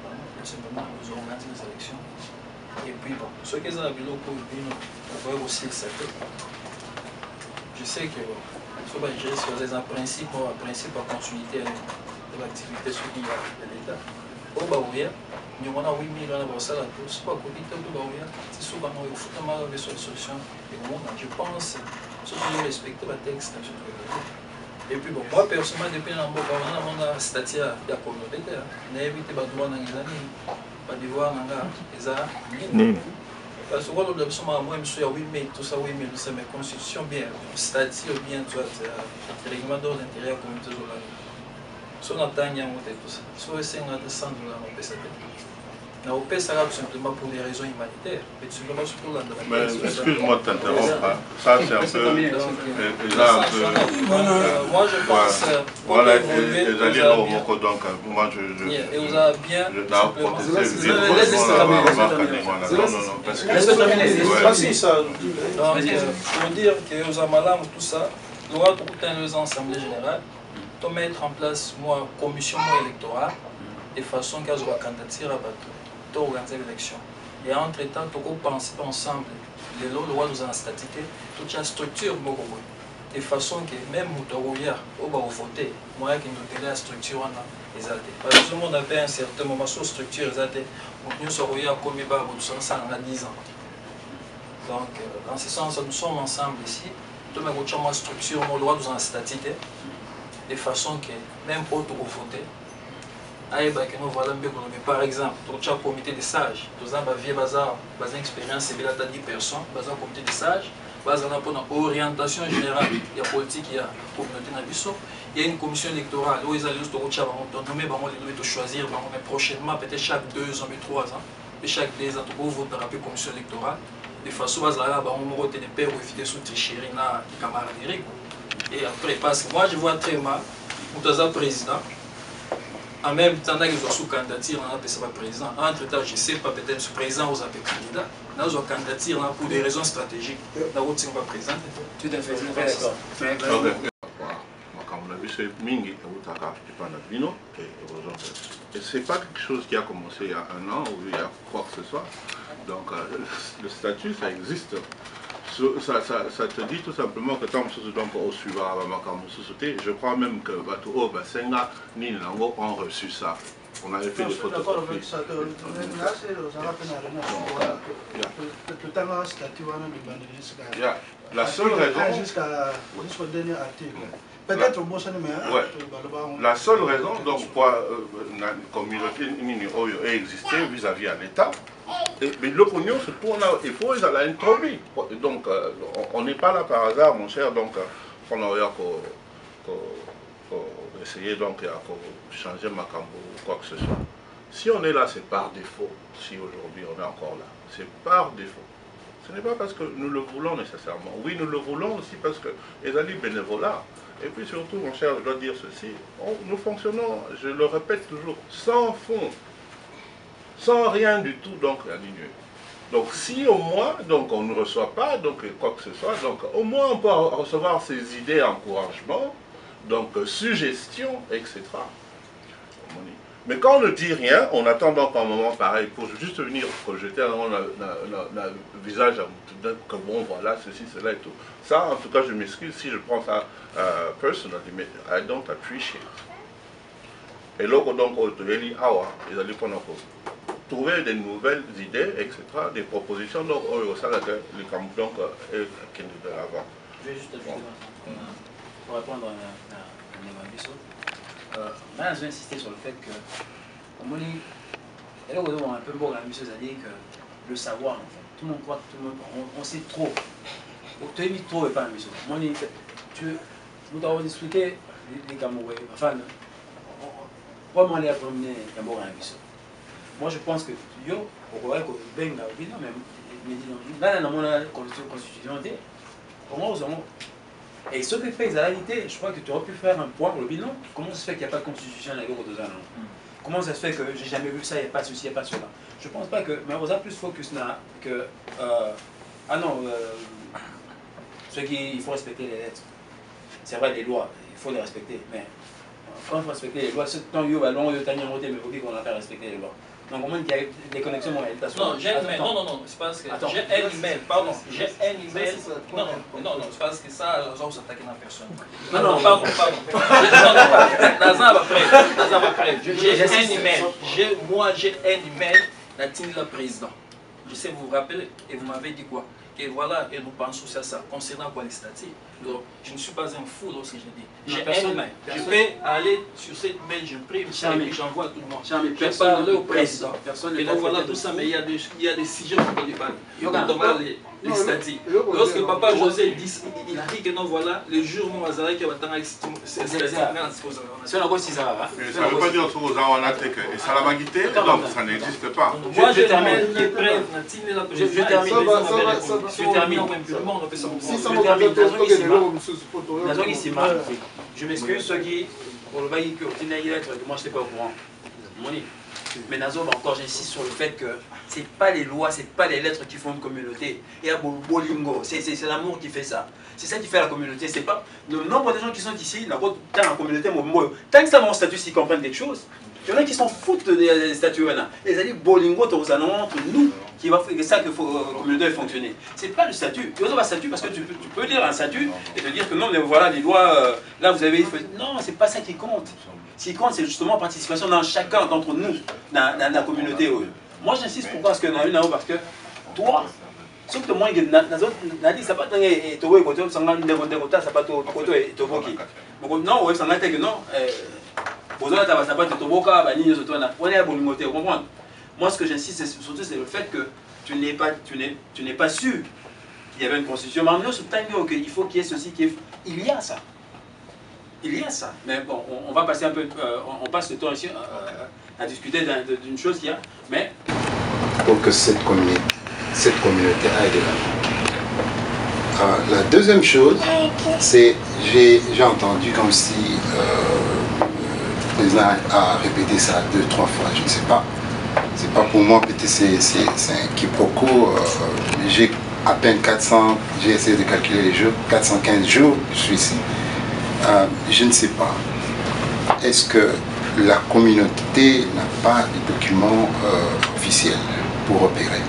Simplement, nous organisons les élections. Et puis, bon, ceux qui ont la bureau pour vous pouvez aussi le savoir. Je sais que ce va gérer sur les principes à continuité de l'activité sur l'État. Au Baouya, nous avons 8 000 dans la salle, c'est pas Covid, c'est souvent il faut avoir des solutions. Je pense que je respecte le texte. Et puis, bon, moi personnellement, depuis que on a statut de la communauté, on a évité de droit dans les années, pas de voir les arts. Parce que moi, je suis à 8 000, tout ça, 8 000, c'est mes constitutions bien, statut bien, tu vois, le règlement d'ordre intérieur de la communauté. Si on attend tout ça, si on essaie de descendre dans le PCT, on peut ça tout simplement pour des raisons humanitaires, mais tout simplement pour la mais excuse-moi de t'interrompre, ça c'est un peu. Moi je pense. Voilà, les alliés au donc moi je. Et vous avez bien. Je dois protester. Non, parce que. Donc, pour dire que aux Amalam, tout ça, nous avons tout les assemblées générales. De mettre en place une commission électorale de façon qu'elle soit candidature à organiser l'élection. Et entre-temps, nous avons pensé ensemble, les lois nous ont statué, toute la structure de façon que même nous avons voté, moi qui nous avons la structure exaltée. Parce que nous avons un certain moment sur structure exaltée, nous avons comme il 10 ans. Donc, dans ce sens, nous sommes ensemble ici, nous avons une structure, nous avons un statut. De façon que même pour tout voter, par exemple, tu as un comité de sages, tu as une expérience de 10 personnes, tu as un comité de sages, tu as une orientation générale, il y a politique, il y a communauté, il y a une commission électorale, où ils allaient choisir, mais prochainement, peut-être chaque 2 ans, 3 ans, et chaque 2 ans, tu peux voter la commission électorale, de façon à ce que tu aies des pères ou éviter sous tricherie, des camaraderies. Et après, parce que moi je vois très mal, nous sommes président, en même temps que nous sommes candidature, on appelle ça président. Entre-temps, je ne sais pas, peut-être ce président vous appelle candidat, nous sommes candidature pour des raisons stratégiques. Nous sommes pas président. Tout à fait, d'accord. Comme on a vu, c'est Mingi, et c'est pas quelque chose qui a commencé il y a 1 an ou il y a quoi que ce soit. Donc le statut, ça existe. Ça te dit tout simplement que tant que donc au suivant je crois même que Batou Basenga ni Nango ont reçu ça. On avait fait des photocopies. La seule raison. Jusqu'au dernier article. Peut-être au la seule raison donc pourquoi la communauté a existé vis-à-vis de l'État. Mais l'opinion se tourne, il faut à l'entropie. Donc on n'est pas là par hasard, mon cher. Donc on a essayer donc de changer ma cambo ou quoi que ce soit. Si on est là, c'est par défaut. Si aujourd'hui on est encore là, c'est par défaut. Ce n'est pas parce que nous le voulons nécessairement. Oui, nous le voulons aussi parce que les alliés bénévolats. Et puis surtout, mon cher, je dois dire ceci, nous fonctionnons, je le répète toujours, sans fond, sans rien du tout, donc aligné. Donc si au moins, donc on ne reçoit pas, donc quoi que ce soit, donc au moins on peut recevoir ces idées, encouragements, donc suggestions, etc. Mais quand on ne dit rien, on attend donc un moment pareil pour juste venir projeter le visage à vous, que bon voilà, ceci, cela et tout. Ça, en tout cas, je m'excuse si je prends ça personnally, mais I don't appreciate. Et là, donc, ils allaient trouver des nouvelles idées, etc., des propositions, donc, ça, donc, de l'avant. Je vais juste ajouter pour répondre à Némambiso. Moi, je vais insister sur le fait que, et là, on a un peu beau, c'est-à-dire que le savoir, en fait, tout le monde croit que tout le monde, on sait trop. Tu as mis trop et pas un monsieur. Moi, vous t'avez expliqué les Camerounais, enfin, comment aller à promener Cameroun à un monsieur. Moi, je pense que yo, au Rwanda, au Benga, au Bina, même, là, dans la constitution, comment nous avons. Et ce que fait Exalalité, je crois que tu aurais pu faire un point pour le bilan. Comment ça se fait qu'il n'y a pas de constitution à l'euro de Zanon? Comment ça se fait que j'ai jamais vu ça, il n'y a pas ceci, il n'y a pas cela? Je ne pense pas que. Mais on a plus focus là que. Ah non, ce qu'il faut respecter les lettres. C'est vrai, les lois, il faut les respecter. Mais quand il faut respecter les lois, ce temps où il y a long, il y a mais il faut qu'on a fait respecter les lois. Donc, au moins, il y a des connexions morales. Non, j'ai un email. Non, c'est parce que j'ai un email. Pardon, j'ai un email. Non, c'est parce que ça, on s'attaque à personne. Non, pardon. Nazan va après. J'ai un email. Moi, j'ai un email de la président. Je sais, vous vous rappelez, et vous m'avez dit quoi? Et voilà, et nous pensons à ça, concernant quoi les statuts. Donc, je ne suis pas un fou lorsque je dis. J'ai un email. Je peux aller sur cette mail, j'imprime ça et j'envoie à tout le monde. Je vais parler au président. Et donc voilà tout ça, mais il y a des sujets dont on parle. Notamment les statuts. Lorsque papa José dit, il dit que non, voilà, le jour où on va s'arrêter, il va t'en avec ces statuts. Ça ne veut pas dire que vous avez et ça l'a maguité, donc ça n'existe pas. Moi, je termine. Je termine. Je m'excuse ceux qui, pour le bail que moi je n'étais pas au courant. Mais Nazo, encore j'insiste sur le fait que ce n'est pas les lois, ce n'est pas les lettres qui font une communauté. Et à Bolingo, c'est l'amour qui fait ça. C'est ça qui fait la communauté. C'est pas le nombre de gens qui sont ici, la communauté, tant que ça mon statut, s'ils comprennent quelque chose. Il y en a qui s'en foutent des statuts. Les alliés Bolingo, entre nous, qui va faire ça que la communauté va fonctionner. Ce n'est pas le statut. Il y a un statut parce que tu peux dire un statut et te dire que non, mais voilà, les lois, là vous avez. Non, ce n'est pas ça qui compte. Ce qui compte, c'est justement la participation dans chacun d'entre nous, dans la communauté. Moi, j'insiste pourquoi parce que dans une parce que toi, ce que moi, n'a dit, ça pas tant et toi, et toi, ça n'a pas ça pas toi, et toi, qui. Non, ouais, ça n'a été que non. Moi, ce que j'insiste, surtout, c'est le fait que tu n'es pas sûr qu'il y avait une constitution. Mais il faut qu'il y ait ceci, il y a ça. Il y a ça. Mais bon, on va passer un peu, on passe le temps ici à discuter d'une chose qu'il y a. Mais pour que cette communauté aille de l'avant. La deuxième chose, c'est j'ai entendu comme si le président a répété ça 2-3 fois, je ne sais pas. C'est pas pour moi, peut-être c'est un quiproquo. J'ai à peine 400, j'ai essayé de calculer les jours, 415 jours, je suis ici. Je ne sais pas. Est-ce que la communauté n'a pas de documents officiels pour opérer?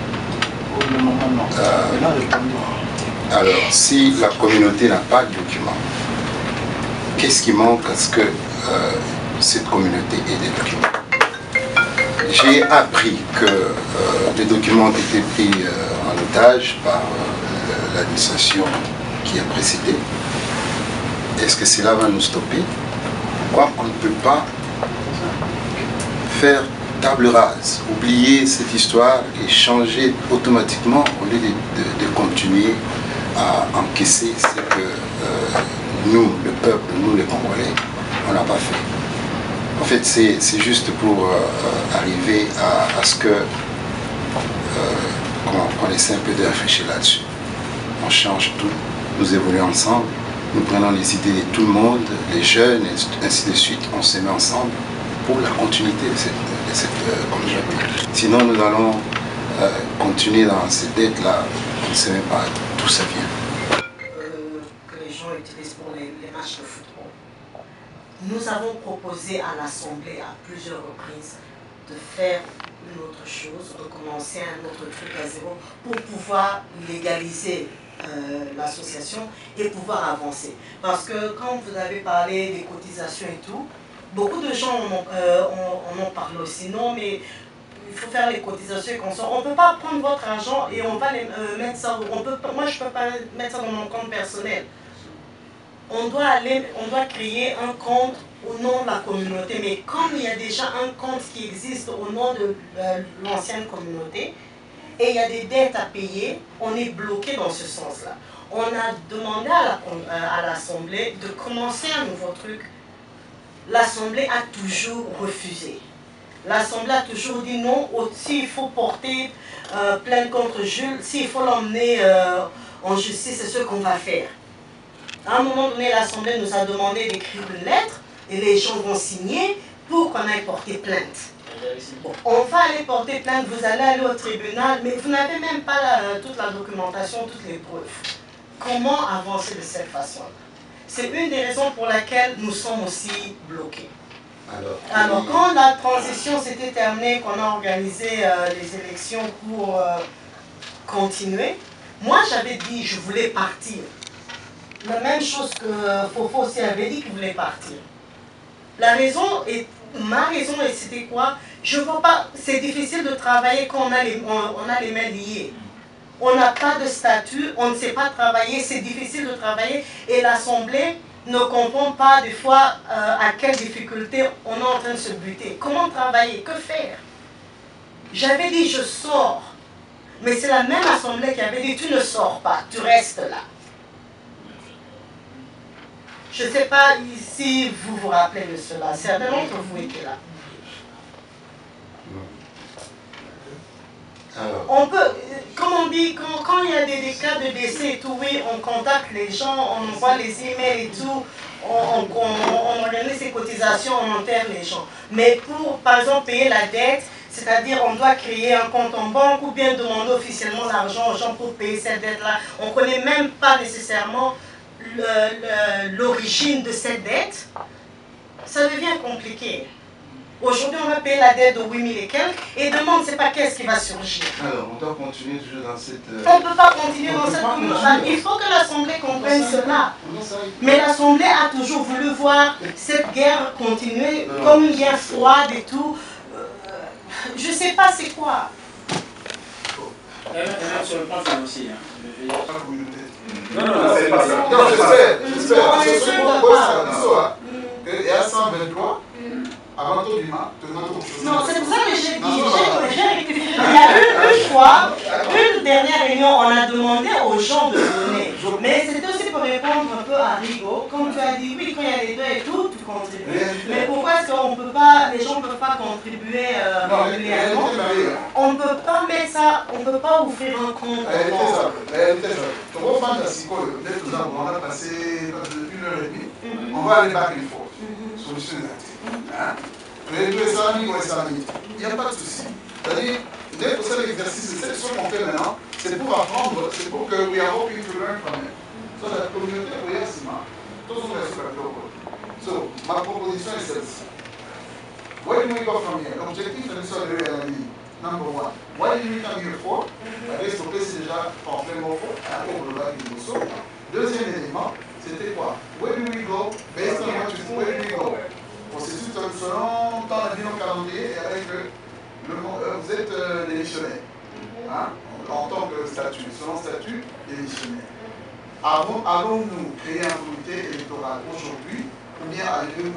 Alors, si la communauté n'a pas de documents, qu'est-ce qui manque à ce que cette communauté ait des documents? J'ai appris que les documents ont été pris en otage par l'administration qui a précédé. Est-ce que cela va nous stopper? Pourquoi on ne peut pas faire table rase, oublier cette histoire et changer automatiquement au lieu de continuer à encaisser ce que nous, le peuple, nous les Congolais, on n'a pas fait. En fait, c'est juste pour arriver à ce que qu'on essaie un peu de réfléchir là-dessus. On change tout, nous évoluons ensemble, nous prenons les idées de tout le monde, les jeunes, et ainsi de suite. On se met ensemble pour la continuité de cette communauté. Sinon, nous allons continuer dans cette dette-là, on ne sait même pas d'où ça vient. Que les gens utilisent pour les matchs de football. Nous avons proposé à l'Assemblée à plusieurs reprises de faire une autre chose, de commencer un autre truc à zéro pour pouvoir légaliser l'association et pouvoir avancer. Parce que quand vous avez parlé des cotisations et tout, beaucoup de gens en ont parlé aussi. Non, mais il faut faire les cotisations et qu'on sort. On ne peut pas prendre votre argent et on va les mettre ça. Moi, je ne peux pas mettre ça dans mon compte personnel. On doit créer un compte au nom de la communauté. Mais comme il y a déjà un compte qui existe au nom de l'ancienne communauté, et il y a des dettes à payer, on est bloqué dans ce sens-là. On a demandé à l'Assemblée de commencer un nouveau truc. L'Assemblée a toujours refusé. L'Assemblée a toujours dit non, s'il faut porter plainte contre Jules, s'il faut l'emmener en justice, c'est ce qu'on va faire. À un moment donné, l'Assemblée nous a demandé d'écrire une lettre et les gens vont signer pour qu'on aille porter plainte. Bon, on va aller porter plainte, vous allez aller au tribunal, mais vous n'avez même pas toute la documentation, toutes les preuves. Comment avancer de cette façon-là? C'est une des raisons pour laquelle nous sommes aussi bloqués. Alors quand la transition s'était terminée, qu'on a organisé les élections pour continuer, moi j'avais dit je voulais partir. La même chose que Fofo aussi avait dit qu'il voulait partir. Ma raison, c'était quoi? Je vois pas, c'est difficile de travailler quand on a les mains liées. On n'a pas de statut, on ne sait pas travailler, c'est difficile de travailler et l'Assemblée ne comprend pas des fois à quelle difficulté on est en train de se buter. Comment travailler? Que faire? J'avais dit je sors, mais c'est la même Assemblée qui avait dit tu ne sors pas, tu restes là. Je ne sais pas si vous vous rappelez de cela, certains d'entre vous étaient là. On peut, comme on dit, quand il y a des cas de décès et tout, oui, on contacte les gens, on envoie les emails et tout, on organise ces cotisations, on enterre les gens. Mais pour, par exemple, payer la dette, c'est-à-dire on doit créer un compte en banque ou bien demander officiellement l'argent aux gens pour payer cette dette-là. On ne connaît même pas nécessairement l'origine de cette dette. Ça devient compliqué. Aujourd'hui, on va payer la dette de 8 000 et quelques, et demain, on ne sait pas qu'est-ce qui va surgir. Alors, on doit continuer toujours dans cette... On ne peut pas continuer dans cette communauté. Il faut que l'Assemblée comprenne cela. Mais l'Assemblée a toujours voulu voir cette guerre continuer comme une guerre froide et tout. Je ne sais pas c'est quoi. Sur le plan financier, non, c'est pas ça. Non, j'espère. Il y a 123. Avant tout du mal, non, c'est pour ça que j'ai dit, j'ai rectifié. Il y a une fois, une dernière réunion, on a demandé aux gens de donner. Mais c'était aussi pour répondre un peu à Rigo. Comme tu as dit, oui, quand il y a les deux et tout, tu contribues. Mais pourquoi est-ce qu'on peut pas, les gens ne peuvent pas contribuer régulièrement? On ne peut pas mettre ça, on ne peut pas ouvrir un compte. On a passé depuis 1h30, on va aller back and forth. Solution il n'y a pas de souci. C'est-à-dire, dès que c'est l'exercice, c'est ce qu'on fait maintenant, c'est pour apprendre, c'est pour que we are hoping to learn from it. So, la communauté, oui, c'est ma. Tous sont les super global. So, ma proposition est celle-ci. Where do we go from here? L'objectif de l'histoire de l'année, number one. What do we come here for? La stocker, c'est déjà complètement faux. Deuxième élément, c'était quoi? Where do we go? Based on what you think, where do we go? Processus selon temps de vie en calendrier et avec vous êtes démissionnaire en tant que statut, selon statut démissionnaire. Allons-nous créer un comité électoral aujourd'hui ou bien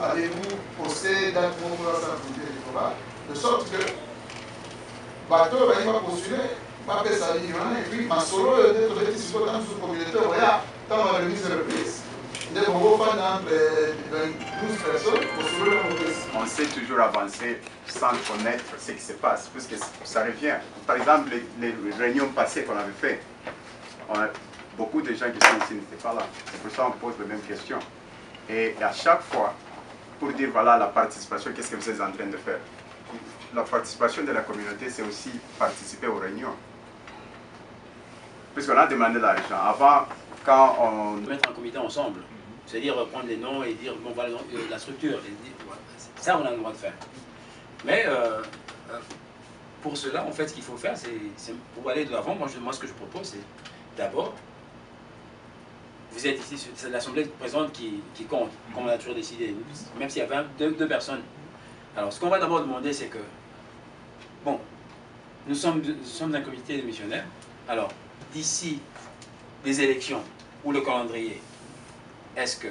allez-vous poster directement pour un comité électoral de sorte que bateau va postuler, va faire sa ligne et puis ma solo d'être dans une communauté, voilà, tant ma remise de reprise. On sait toujours avancer sans connaître ce qui se passe, puisque ça revient. Par exemple, les réunions passées qu'on avait faites, beaucoup de gens qui sont ici n'étaient pas là. C'est pour ça qu'on pose les mêmes questions. Et à chaque fois, pour dire voilà la participation, qu'est-ce que vous êtes en train de faire? La participation de la communauté, c'est aussi participer aux réunions. Puisqu'on a demandé l'argent. Avant, quand on... Mettre un comité ensemble, c'est-à-dire prendre les noms et dire, bon voilà la structure, ça on a le droit de faire. Mais pour cela, en fait, ce qu'il faut faire, c'est pour aller de l'avant, moi ce que je propose, c'est d'abord, vous êtes ici, c'est l'Assemblée présente qui compte, comme on a toujours décidé, même s'il y a deux personnes. Alors ce qu'on va d'abord demander, c'est que, bon, nous sommes un comité de missionnaires, alors d'ici des élections ou le calendrier, est-ce que,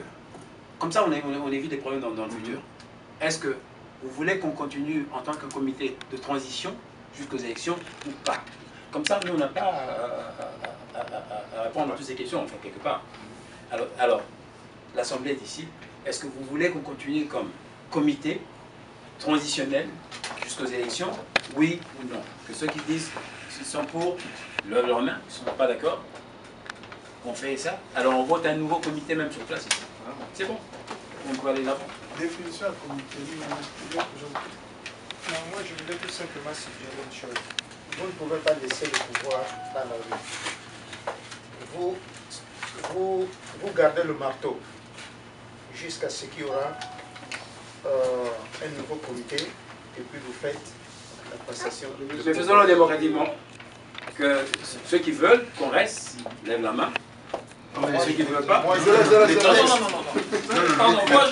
comme ça on évite des problèmes dans le futur, est-ce que vous voulez qu'on continue en tant que comité de transition jusqu'aux élections ou pas? Comme ça, nous on n'a pas à répondre à toutes ces questions, enfin quelque part. Alors l'Assemblée est ici, est-ce que vous voulez qu'on continue comme comité transitionnel jusqu'aux élections, oui ou non? Que ceux qui disent qu'ils sont pour, lèvent leurs mains, ils ne sont pas d'accord, on fait ça, alors on vote un nouveau comité même sur place ici. C'est bon, on peut aller là-bas. Définition à comité, non, moi je voulais tout simplement suggérer une chose. Vous ne pouvez pas laisser le pouvoir dans la rue. Vous gardez le marteau jusqu'à ce qu'il y aura un nouveau comité et puis vous faites la passation. Mais faisons-le démocratiquement. Que ceux qui veulent qu'on reste lèvent la main. Ceux qui ne veulent pas. Non, moi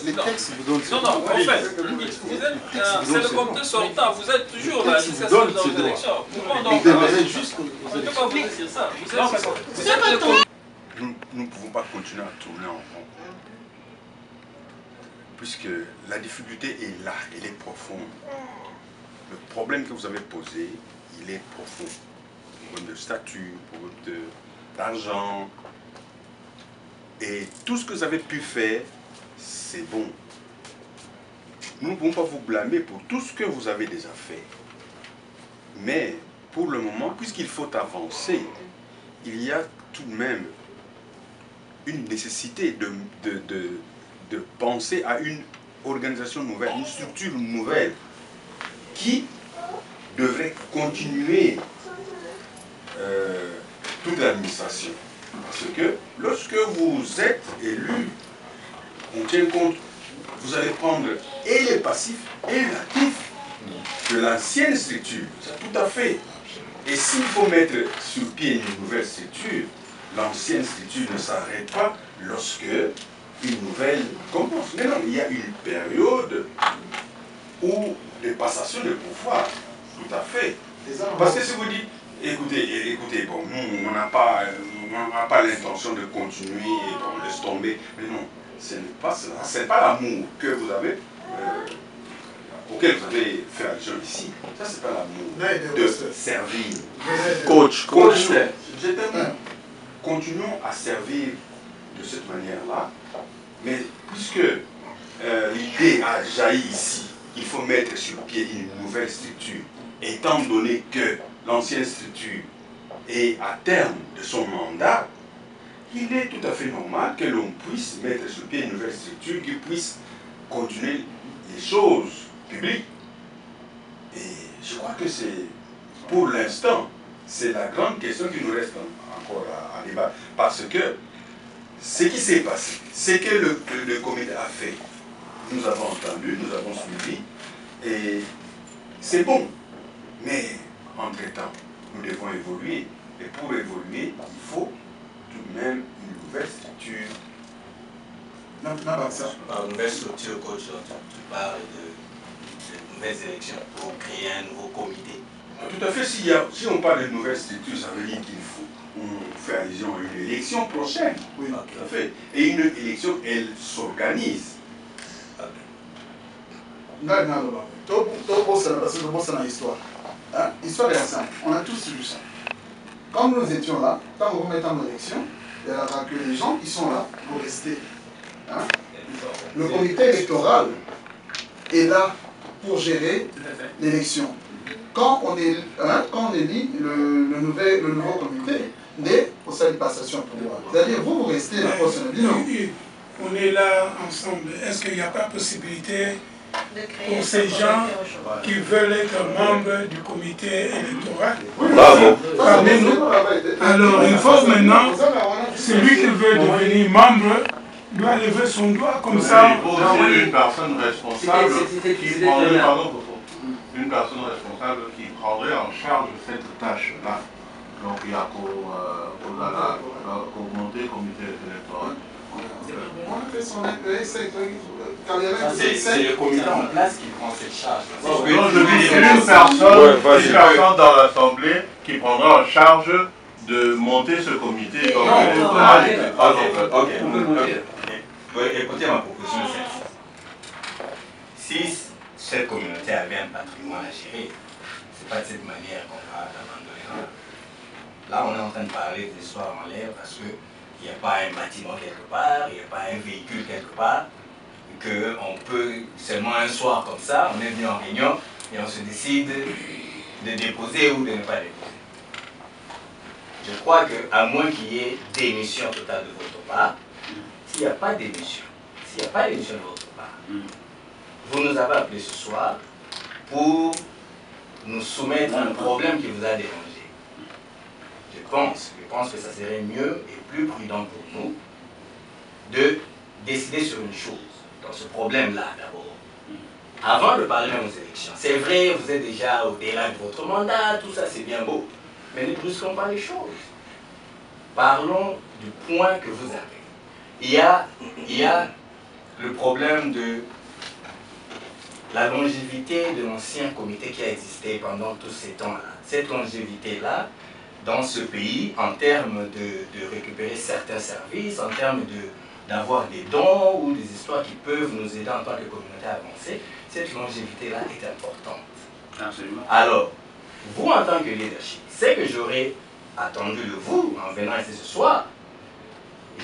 les textes vous donnent. Non, en fait, c'est le comité sortant, vous êtes toujours là jusqu'à ce que dans les élections. Pourquoi donc on ne peut pas vous dire ça? Nous ne pouvons pas continuer à tourner en rond. Puisque la difficulté est là, elle est profonde. Le problème que vous avez posé, il est profond. Problème de statut, problème d'argent. Et tout ce que vous avez pu faire, c'est bon. Nous ne pouvons pas vous blâmer pour tout ce que vous avez déjà fait. Mais pour le moment, puisqu'il faut avancer, il y a tout de même une nécessité de penser à une organisation nouvelle, une structure nouvelle qui devrait continuer toute l'administration. Parce que lorsque vous êtes élu, on tient compte, vous allez prendre et les passifs et les actifs de l'ancienne structure. C'est tout à fait. Et s'il faut mettre sur pied une nouvelle structure, l'ancienne structure ne s'arrête pas lorsque une nouvelle commence. Mais non, il y a une période où des passations de pouvoir, tout à fait. Parce que si vous dites, écoutez, bon, nous, on n'a pas l'intention de continuer, bon, laisse tomber. Mais non, ce n'est pas cela. Ce n'est pas l'amour que vous avez, auquel vous avez fait allusion ici. Ça, c'est pas l'amour de servir. Coach, continuons à servir de cette manière-là. Mais puisque l'idée a jailli ici, il faut mettre sur pied une nouvelle structure, étant donné que l'ancienne structure est à terme de son mandat, il est tout à fait normal que l'on puisse mettre sur pied une nouvelle structure qui puisse continuer les choses publiques. Et je crois que c'est, pour l'instant, c'est la grande question qui nous reste encore à débattre. Parce que ce qui s'est passé, c'est que le comité a fait. Nous avons entendu, nous avons suivi, et c'est bon. Mais, entre-temps, nous devons évoluer. Et pour évoluer, il faut tout de même une nouvelle structure. Par nouvelle structure, coach, tu parles de nouvelles élections pour créer un nouveau comité. Tout à fait, si on parle de nouvelle structure, ça veut dire qu'il faut faire allusion à une élection prochaine. Oui, tout à fait. Et une élection, elle s'organise. Histoire est simple, on a tous vu ça. Quand nous étions là, quand on remettait en élection, il y a que les gens qui sont là pour rester. Hein? Le comité électoral est là pour gérer l'élection. Quand on élit le nouveau comité, pour ça, une passation de pouvoir. C'est-à-dire, vous restez là pour ce non. On est là ensemble. Est-ce qu'il n'y a pas possibilité pour ces gens qui veulent être membres du comité électoral? Bravo. Parmi nous. Alors, il faut maintenant, celui qui veut devenir membre doit lever son doigt comme ça. Il faut aussi une personne responsable qui prendrait, une personne responsable qui prendrait en charge cette tâche-là. Donc il y a qu'au monter le comité électoral. C'est le comité en place qui prend cette charge. Donc je dis une personne dans l'Assemblée qui prendra en charge de monter ce comité électoral. Ok. Écoutez ma proposition, c'est si cette communauté avait un patrimoine à gérer, c'est pas de cette manière qu'on va l'abandonner. Là, on est en train de parler d'histoire en l'air parce qu'il n'y a pas un bâtiment quelque part, il n'y a pas un véhicule quelque part, qu'on peut seulement un soir comme ça, on est venu en réunion et on se décide de déposer ou de ne pas déposer. Je crois qu'à moins qu'il y ait démission totale de votre part, s'il n'y a pas d'émission, de votre part, vous nous avez appelé ce soir pour nous soumettre un problème qui vous a dérangé. Je pense que ça serait mieux et plus prudent pour nous de décider sur une chose, dans ce problème-là d'abord, avant de parler même aux élections. C'est vrai, vous êtes déjà au-delà de votre mandat, tout ça c'est bien beau, mais ne brusquons pas les choses. Parlons du point que vous avez. Il y a le problème de la longévité de l'ancien comité qui a existé pendant tous ces temps-là. Cette longévité-là, dans ce pays, en termes de récupérer certains services, en termes d'avoir des dons ou des histoires qui peuvent nous aider en tant que communauté à avancer, cette longévité-là est importante. Absolument. Alors, vous en tant que leadership, c'est que j'aurais attendu de vous, en venant ici ce soir,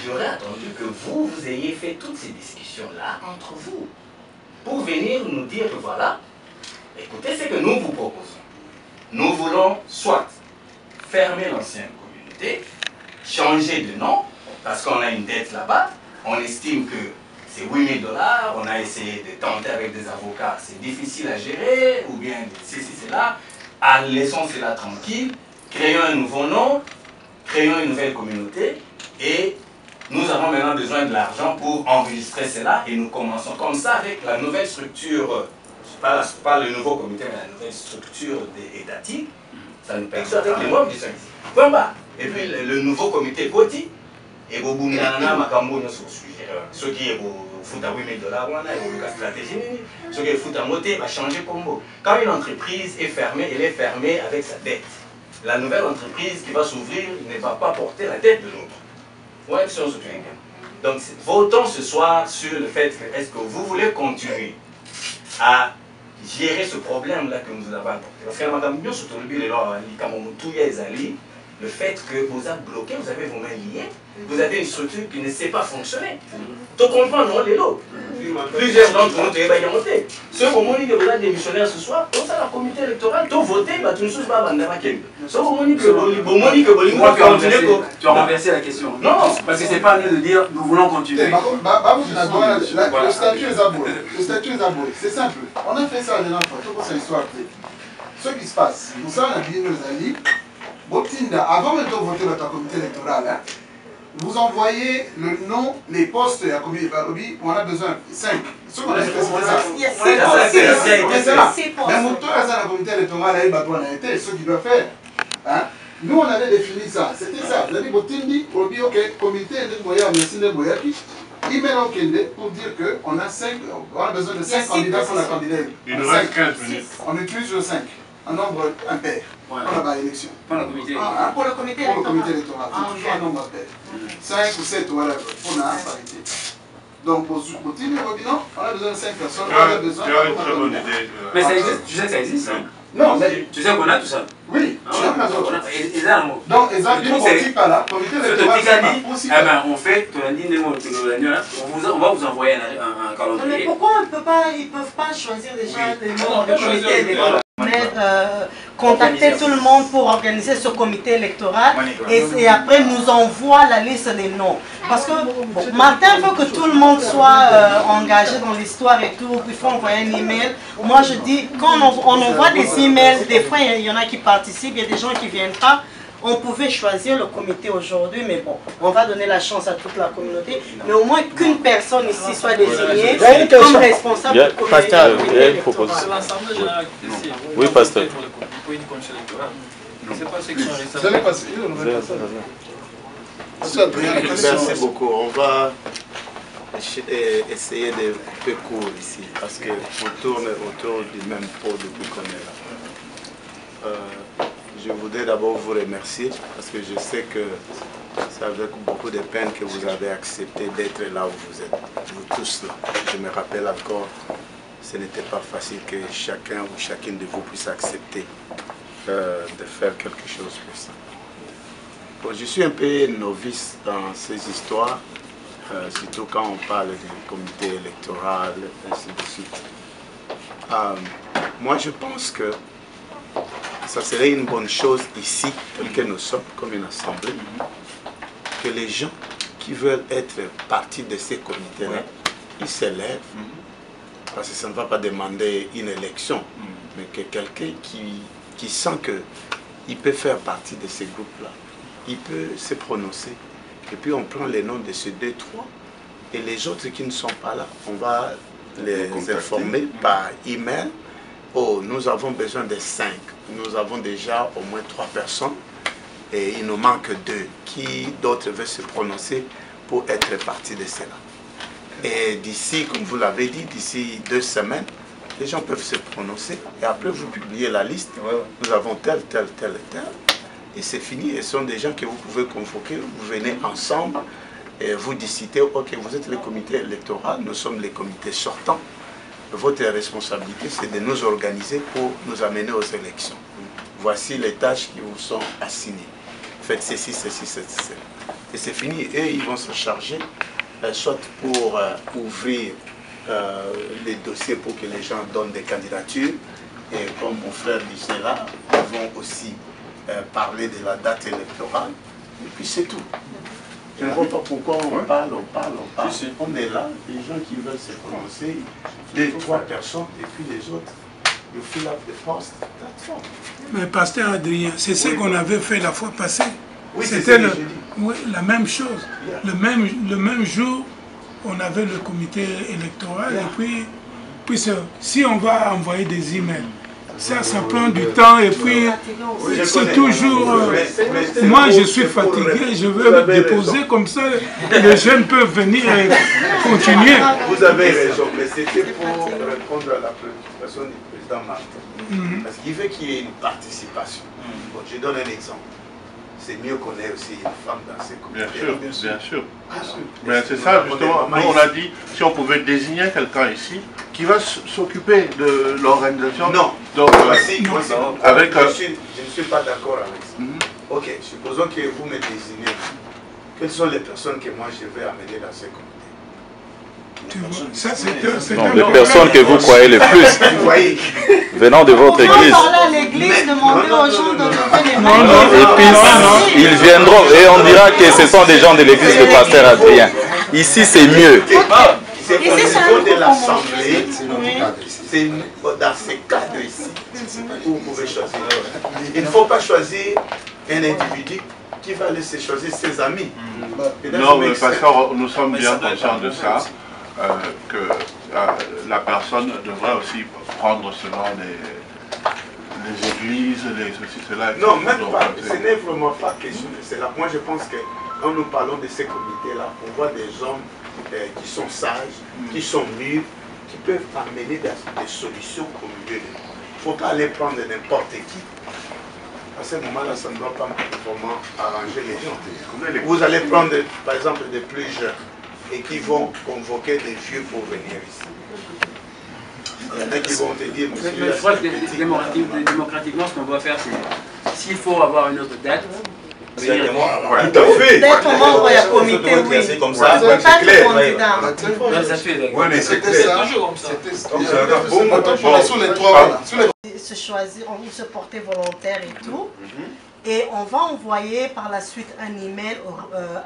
j'aurais attendu que vous ayez fait toutes ces discussions-là entre vous, pour venir nous dire que voilà, écoutez ce que nous vous proposons. Nous voulons soit fermer l'ancienne communauté, changer de nom, parce qu'on a une dette là-bas, on estime que c'est 8 000 $, on a essayé de tenter avec des avocats, c'est difficile à gérer, ou bien ceci, cela, laissons cela tranquille, créons un nouveau nom, créons une nouvelle communauté, et nous avons maintenant besoin de l'argent pour enregistrer cela, et nous commençons comme ça avec la nouvelle structure, pas le nouveau comité, mais la nouvelle structure étatique, ça nous permet avec les membres qui sont ici. Point bas. Et puis le nouveau comité Poti, et vous bounana makambo sur le sujet. Ceux qui foutent à 8 000 $, on a une stratégie, ceux qui foutent à moté, va changer combo. Quand une entreprise est fermée, elle est fermée avec sa dette. La nouvelle entreprise qui va s'ouvrir ne va pas porter la dette de l'autre. Ouais, si on se tient. Donc, votons ce soir sur le fait que est-ce que vous voulez continuer à gérer ce problème-là que nous avons apporté. Parce que le fait que vous avez bloqué, vous avez vos mains liées, vous avez une structure qui ne sait pas fonctionner. Tout comprendre, les lots. Plusieurs d'entre nous, ceux qui ont dit que vous êtes démissionnaire ce soir, tout ça, la comité électorale, tout voté, tu ne sais pas tu as renversé la question. Non, parce que c'est pas à nous de dire nous voulons continuer. Le statut est aboli. Le statut est aboli. C'est simple. On a fait ça la dernière fois. Tout c'est l'histoire. Ce qui se passe, pour ça, on a dit nos amis. Avant de voter votre comité électoral, hein, vous envoyez le nom, les postes à la comité, on a besoin de 5. Ce qu'on a fait, c'est ça. Mais mon tour à la comité électorale, a été ce qu'il doit faire. Hein. Nous, on avait défini ça. C'était ça. Vous avez dit, ok, comité de Boyaki, email au Kende pour dire qu'on a besoin de 5 candidats pour la candidature. Il nous reste 15 minutes. On utilise le 5. Un nombre impair pour la élection. Pour le comité électoral. C'est toujours un nombre impair. 5 ou 7, voilà, pour la parité. Donc, pour Poutine et Robinon, on a besoin de 5 personnes. On a besoin tu as une très bonne idée. Mais ça existe, tu sais que ça existe. Non, mais... Tu sais qu'on a tout ça. Oui, tu as raison. Et là, donc, les arguments politiques par là, comité électoral, eh ben, on fait, on va vous envoyer un calendrier. Mais pourquoi ils ne peuvent pas choisir déjà les membres du comité électoral? Contacter tout le monde pour organiser ce comité électoral et après nous envoie la liste des noms. Parce que Martin veut que tout le monde soit engagé dans l'histoire et tout, il faut envoyer un email. Moi je dis, quand on envoie des emails, des fois il y en a qui participent, il y a des gens qui ne viennent pas. On pouvait choisir le comité aujourd'hui, mais bon, on va donner la chance à toute la communauté. Mais au moins qu'une personne ici soit désignée comme responsable du comité. Pasteur, il y a une proposition. Oui, pasteur. Merci beaucoup. On va essayer de peu court ici, parce qu'on tourne autour du même pot depuis qu'on est là. Je voudrais d'abord vous remercier parce que je sais que c'est avec beaucoup de peine que vous avez accepté d'être là où vous êtes, vous tous là. Je me rappelle encore, ce n'était pas facile que chacun ou chacune de vous puisse accepter de faire quelque chose pour ça. Bon, je suis un peu novice dans ces histoires, surtout quand on parle du comité électoral, ainsi de suite. Moi, je pense que ça serait une bonne chose ici, tel que nous sommes, comme une assemblée, que les gens qui veulent être partie de ces comités-là, ils s'élèvent, parce que ça ne va pas demander une élection, mais que quelqu'un qui sent qu'il peut faire partie de ces groupes-là, il peut se prononcer, et puis on prend les noms de ces 2, 3, et les autres qui ne sont pas là, on va les informer par email. Oh, nous avons besoin de 5. Nous avons déjà au moins 3 personnes et il nous manque 2. Qui d'autres veulent se prononcer pour être partie de cela? Et d'ici, comme vous l'avez dit, d'ici 2 semaines, les gens peuvent se prononcer et après vous publiez la liste. Nous avons tel, tel, tel et tel. Et c'est fini. Et ce sont des gens que vous pouvez convoquer. Vous venez ensemble et vous décidez, ok, vous êtes le comité électoral, nous sommes les comités sortants. Votre responsabilité, c'est de nous organiser pour nous amener aux élections. Voici les tâches qui vous sont assignées. Faites ceci, ceci, ceci. Et c'est fini. Et ils vont se charger, soit pour ouvrir les dossiers pour que les gens donnent des candidatures. Et comme mon frère disait là, ils vont aussi parler de la date électorale. Et puis c'est tout. Je ne vois pas pourquoi on parle. On est là, les gens qui veulent se prononcer, 2, 3 personnes, et puis les autres, you fill up the post, that's all. Mais pasteur Adrien, c'est ce qu'on avait fait la fois passée. Oui, c'était la même chose. Le même jour, on avait le comité électoral, et puis si on va envoyer des emails, ça prend du temps et puis c'est toujours... moi je suis fatigué, je veux me déposer comme ça, les jeunes peuvent venir et continuer. Vous avez raison, mais c'était pour répondre à la préoccupation du président Martin. Parce qu'il veut qu'il y ait une participation. Bon, je donne un exemple. C'est mieux qu'on ait aussi une femme dans ces comités. Bien sûr. Mais c'est ça justement, nous on a dit, si on pouvait désigner quelqu'un ici, qui va s'occuper de l'organisation. Non, donc, avec, je ne suis pas d'accord avec ça. Ok, supposons que vous me désignez. Quelles sont les personnes que moi je vais amener dans ces comités? Non, les personnes que vous croyez le plus venant de votre église. Et puis ils viendront et on dira que ce sont des gens de l'église de Pasteur Adrien. Ici c'est mieux. C'est au niveau de l'assemblée, c'est dans ces cadres ici où vous pouvez choisir. Il ne faut pas choisir un individu qui va laisser choisir ses amis. Non, mais pasteur, nous sommes bien conscients de ça. Que la personne devrait aussi prendre selon les églises, ceci, cela, etc. Non, même pas. Ce n'est vraiment pas question de cela. Moi, je pense que quand nous parlons de ces comités-là, on voit des hommes qui sont sages, qui sont mûrs, qui peuvent amener des solutions au milieu de nous. Il ne faut pas aller prendre n'importe qui. À ce moment-là, ça ne doit pas vraiment arranger les gens. Vous allez prendre, par exemple, des plus jeunes et qui vont convoquer des vieux pour venir ici. Dès qu'ils vont te dire, Mais je crois que démocratiquement, ce qu'on doit faire, c'est s'il faut avoir une autre date. Tout à fait. D'être membre du comité, oui. Comme ça, c'est c'est clair. Oui, mais c'est clair. Toujours comme ça. Se choisir, on se porter volontaire et tout. Et on va envoyer par la suite un email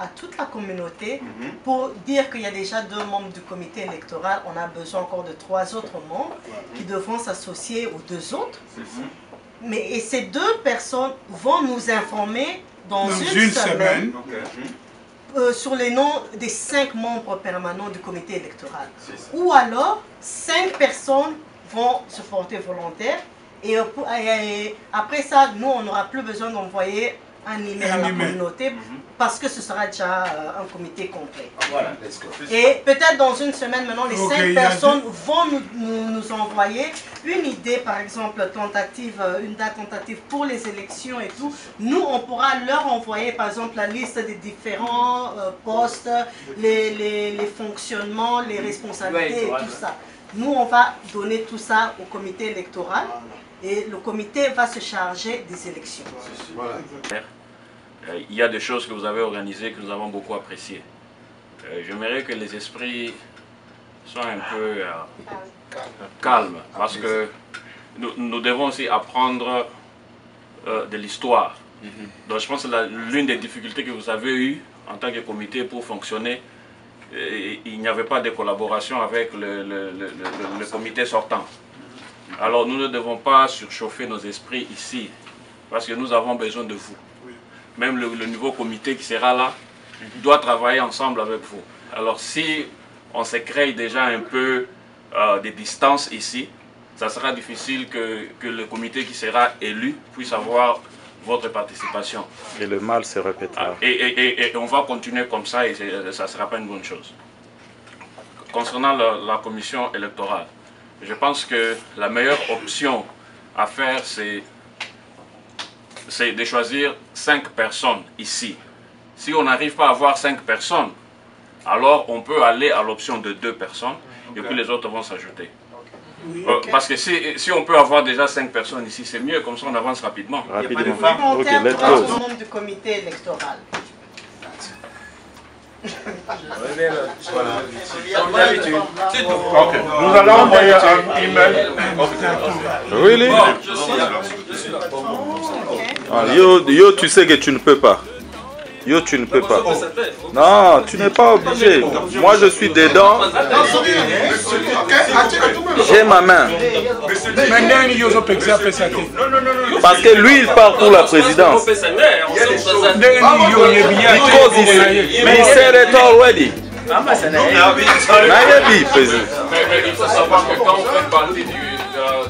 à toute la communauté pour dire qu'il y a déjà 2 membres du comité électoral. On a besoin encore de 3 autres membres qui devront s'associer aux 2 autres. Et ces 2 personnes vont nous informer dans une semaine sur les noms des 5 membres permanents du comité électoral. Ou alors, 5 personnes vont se porter volontaires. Et après ça, nous, on n'aura plus besoin d'envoyer un email à la communauté parce que ce sera déjà un comité complet. Voilà. Et peut-être dans une semaine maintenant, les 5 personnes vont nous envoyer une idée, par exemple, une date tentative pour les élections et tout. Nous, on pourra leur envoyer, par exemple, la liste des différents postes, les fonctionnements, les responsabilités et tout ça. Nous, on va donner tout ça au comité électoral. Et le comité va se charger des élections. Il y a des choses que vous avez organisées que nous avons beaucoup appréciées. J'aimerais que les esprits soient un peu calmes parce que nous devons aussi apprendre de l'histoire. Donc je pense que l'une des difficultés que vous avez eues en tant que comité pour fonctionner, il n'y avait pas de collaboration avec le comité sortant. Alors nous ne devons pas surchauffer nos esprits ici, parce que nous avons besoin de vous. Même le nouveau comité qui sera là doit travailler ensemble avec vous. Alors si on se crée déjà un peu de distance ici, ça sera difficile que le comité qui sera élu puisse avoir votre participation. Et le mal se répétera. Et on va continuer comme ça et ça ne sera pas une bonne chose. Concernant la commission électorale, je pense que la meilleure option à faire, c'est de choisir 5 personnes ici. Si on n'arrive pas à avoir 5 personnes, alors on peut aller à l'option de 2 personnes et puis les autres vont s'ajouter. Parce que si on peut avoir déjà 5 personnes ici, c'est mieux, comme ça on avance rapidement. Rapidement. Ok, let's go. Le membre du comité électoral. Nous allons envoyer un email. Really? Yo, tu sais que tu ne peux pas. Yo, tu ne peux pas. Non, tu n'es pas obligé. Moi, je suis dedans. J'ai ma main. Parce que lui, il part pour la présidence. Mais il said it already. Nayabi, président. Mais il faut savoir que quand on fait partie de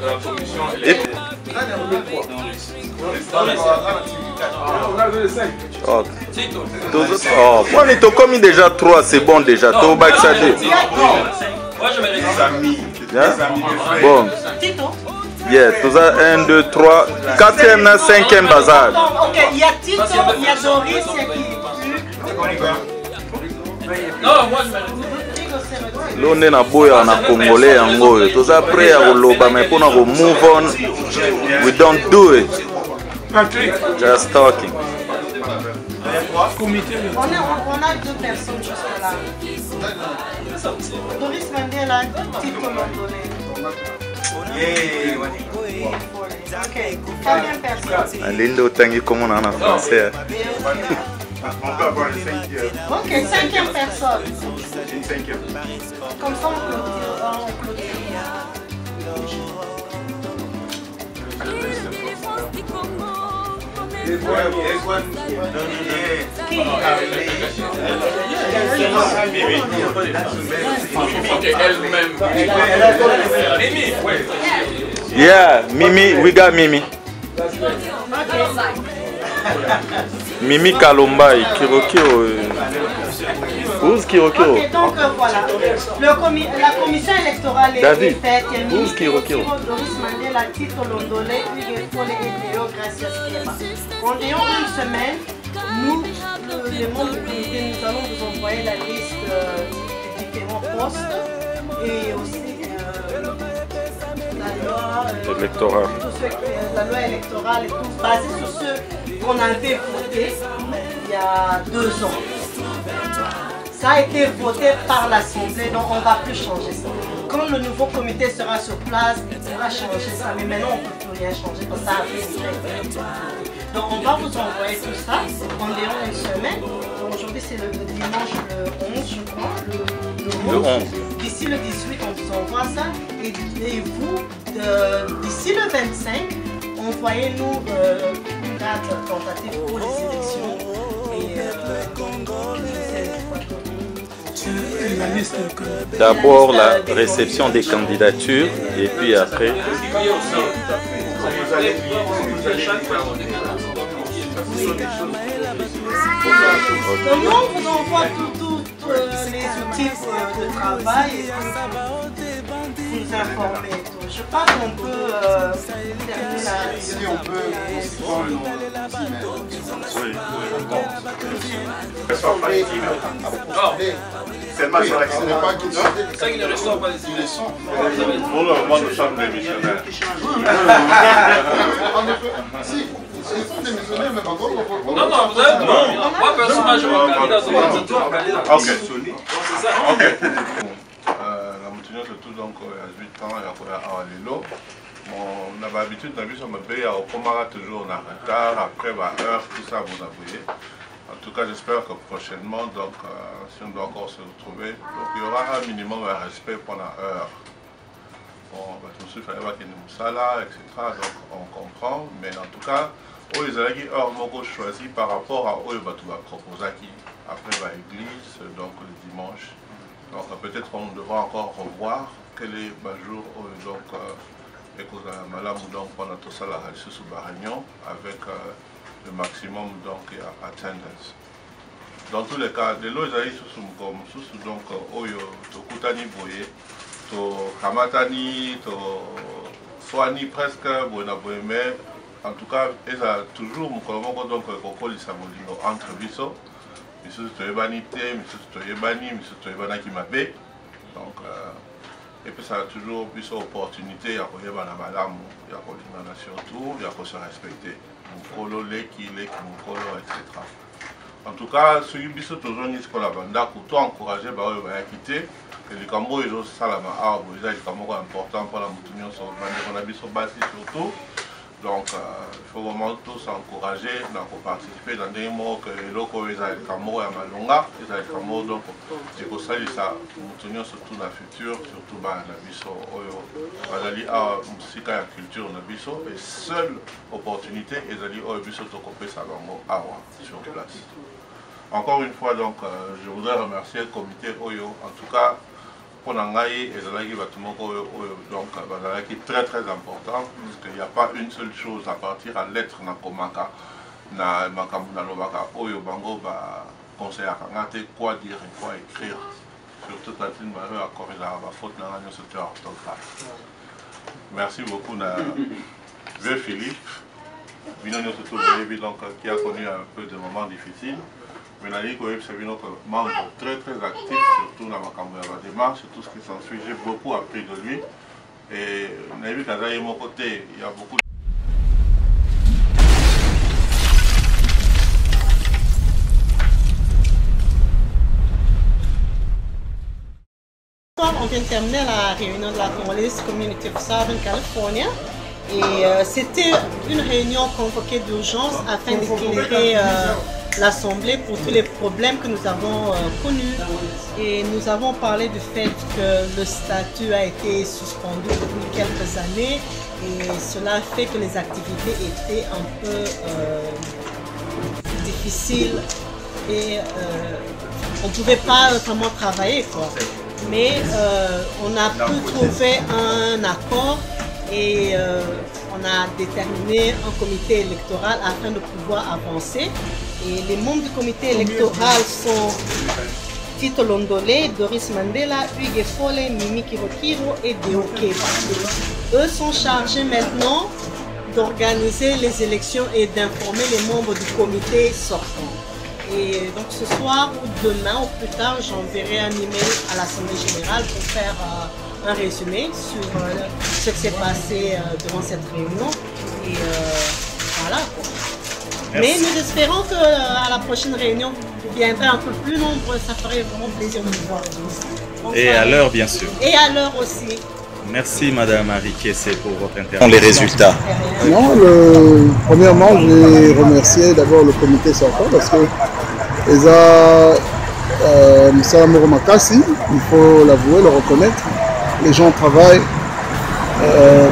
la commission électorale, moi, on commis déjà 3, c'est bon déjà. Tout va exagérer. Bon. Yes, tout ça, 1, 2, 3, 4e, 5e bazar. Ok, il y a Tito, il y a Doris, il y a qui? Non, moi je Là, on est na boya na congolais yango. Tout ça après à loba mais pour nous move on. We don't do it. Just talking. On a 2 personnes jusque là. Doris Mandela, Tito Londolé. Ok, combien de personnes? Lindo tangi comme on en français. On peut avoir une 5e. Ok, 5e personne. Une 5e. Comme ça, on clôture. Yeah, Mimi, we got Mimi. Mimi Kalombai, Kirokiro. Who's Kirokiro? Ok, donc voilà. La commission électorale est faite. Who's Kirokiro? Doris Mandela, Tito Londolé, Hugues Fole et Léo Gracias Keba. En ayant une semaine, nous, les membres du comité, nous allons vous envoyer la liste des différents postes et aussi électorale et tout, basée sur ce qu'on avait voté il y a 2 ans. Ça a été voté par l'Assemblée, donc on ne va plus changer ça. Quand le nouveau comité sera sur place, on va changer ça, mais maintenant on ne peut plus rien changer parce que ça a été. Donc on va vous envoyer tout ça environ une semaine. Aujourd'hui c'est le dimanche le 11 je crois, le 11. D'ici le 18 on vous envoie ça et vous, d'ici le 25, envoyez-nous une date tentative pour les élections. D'abord la réception des candidatures et puis après. Nous on vous envoie tous les outils de travail et vous informer. Je pense qu'on peut terminer la... Si on peut prendre nos emails. Oui. Seulement sur la ce n'est pas qu'ils sont. Ça, ils ne reçoivent pas les emails. Pour le moment, nous sommes démissionnaires. Si, ils sont démissionnaires, mais par contre, non, vous avez non. Moi, personnellement, je vais candidat sur le Ok. C'est ça. Ok. La moutonnière, surtout donc, il y a 8 ans, il y a à Lelo. On a l'habitude de me payer au Comara toujours en retard, après heure, tout ça, vous avouez. En tout cas, j'espère que prochainement, donc, si on doit encore se retrouver, donc, il y aura un minimum de respect pendant heure. Bon, tout de suite, il fallait qu'il nous ça là, etc. Donc, on comprend, mais en tout cas, ils ont heure choisi par rapport à eux, tu vas proposer après l'église, donc le dimanche. Donc, peut-être qu'on devra encore revoir quel est le jour donc, et que madame donc pendant tout ça la sous réunion avec le maximum donc attendance. Dans tous les cas, de l'eau ils sous donc oyo to kutani boye to kamatani to soani presque bona boyeme en tout cas ils a toujours mon donc kokoli samolingo entre biso biso to yebani te biso to yebani biso to yebana ki mabe donc et puis ça a toujours plus d'opportunités, il y a surtout, il y a se respecter. Mukolo, leki, mukolo, etc. En tout cas, ce qui est toujours dit que la bande a encouragé à quitter. Et les Cambos, ils ont ça là, ils ont des Cambos importants pour la moutonnière sur la bande, surtout. Donc, il faut vraiment tous encourager, participer dans des mots que les locaux, ils ont des Cambos à Malonga, ils ont des Cambos, donc, c'est pour ça que ça, moutonnière surtout dans le futur, surtout dans la biso, la culture dans la biso, et seule opportunité, ils ont dit, biso, to copé ça sur place. Encore une fois, donc, je voudrais remercier le comité Oyo, en tout cas, pour Nangaï et Zalagi Batumoko, donc, très très important, parce qu'il n'y a pas une seule chose à partir à l'être dans Komaka, na Makamuna Lobaka, Oyo Bango, conseil à Kangate, quoi dire et quoi écrire. Surtout quand il m'a encore il a faute dans l'année sur orthographe. Merci beaucoup, vieux Philippe, donc, qui a connu un peu de moments difficiles. Mais c'est un membre très très actif, surtout dans ma démarche, tout ce qui s'ensuit. J'ai beaucoup appris de lui. Et on a vu qu'à mon côté, il y a beaucoup de... On vient de terminer la réunion de la Congolese Community of Southern California. Et c'était une réunion convoquée d'urgence afin d'éclairer l'Assemblée pour tous les problèmes que nous avons connus. Et nous avons parlé du fait que le statut a été suspendu depuis quelques années et cela fait que les activités étaient un peu difficiles et on ne pouvait pas vraiment travailler, quoi. Mais on a pu trouver un accord et on a déterminé un comité électoral afin de pouvoir avancer. Et les membres du comité électoral sont Tito Londolé, Doris Mandela, Hugues Fole, Mimi Kirokiro et Deo Keba. Eux sont chargés maintenant d'organiser les élections et d'informer les membres du comité sortant. Et donc ce soir ou demain ou plus tard, j'enverrai un email à l'Assemblée générale pour faire un résumé sur ce qui s'est passé durant cette réunion. Et voilà. Mais nous espérons qu'à la prochaine réunion, vous viendrez un peu plus nombreux. Ça ferait vraiment plaisir de vous voir. Et à l'heure, bien sûr. Et à l'heure aussi. Merci Madame Arikese pour votre intervention. Les résultats. Non, premièrement, j'ai remercié d'abord le comité sortant parce que les a Moussa Makassi, il faut l'avouer, le reconnaître. Les gens travaillent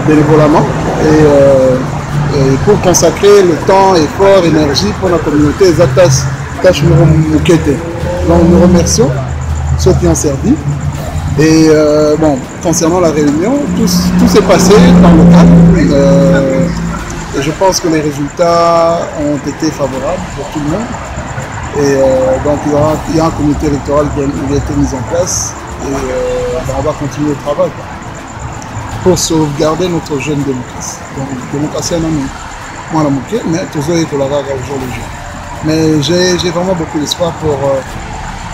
bénévolement et pour consacrer le temps, effort, énergie pour la communauté, les attaches Mukete. Donc nous remercions ceux qui ont servi. Et bon, concernant la réunion, tout s'est passé dans le cadre. Et je pense que les résultats ont été favorables pour tout le monde. Et donc il y a un comité électoral qui a été mis en place. Et on va continuer le travail pour sauvegarder notre jeune démocratie. Donc, démocratie, moi, la moquée, mais toujours il faut la regarder au jour le jour. Mais j'ai vraiment beaucoup d'espoir pour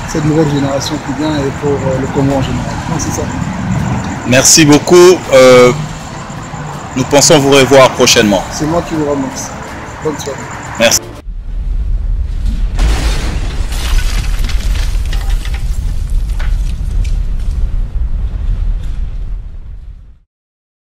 cette nouvelle génération qui vient et pour le Congo en général. Donc, c'est ça. Merci beaucoup. Nous pensons vous revoir prochainement. C'est moi qui vous remercie. Bonne soirée. Merci.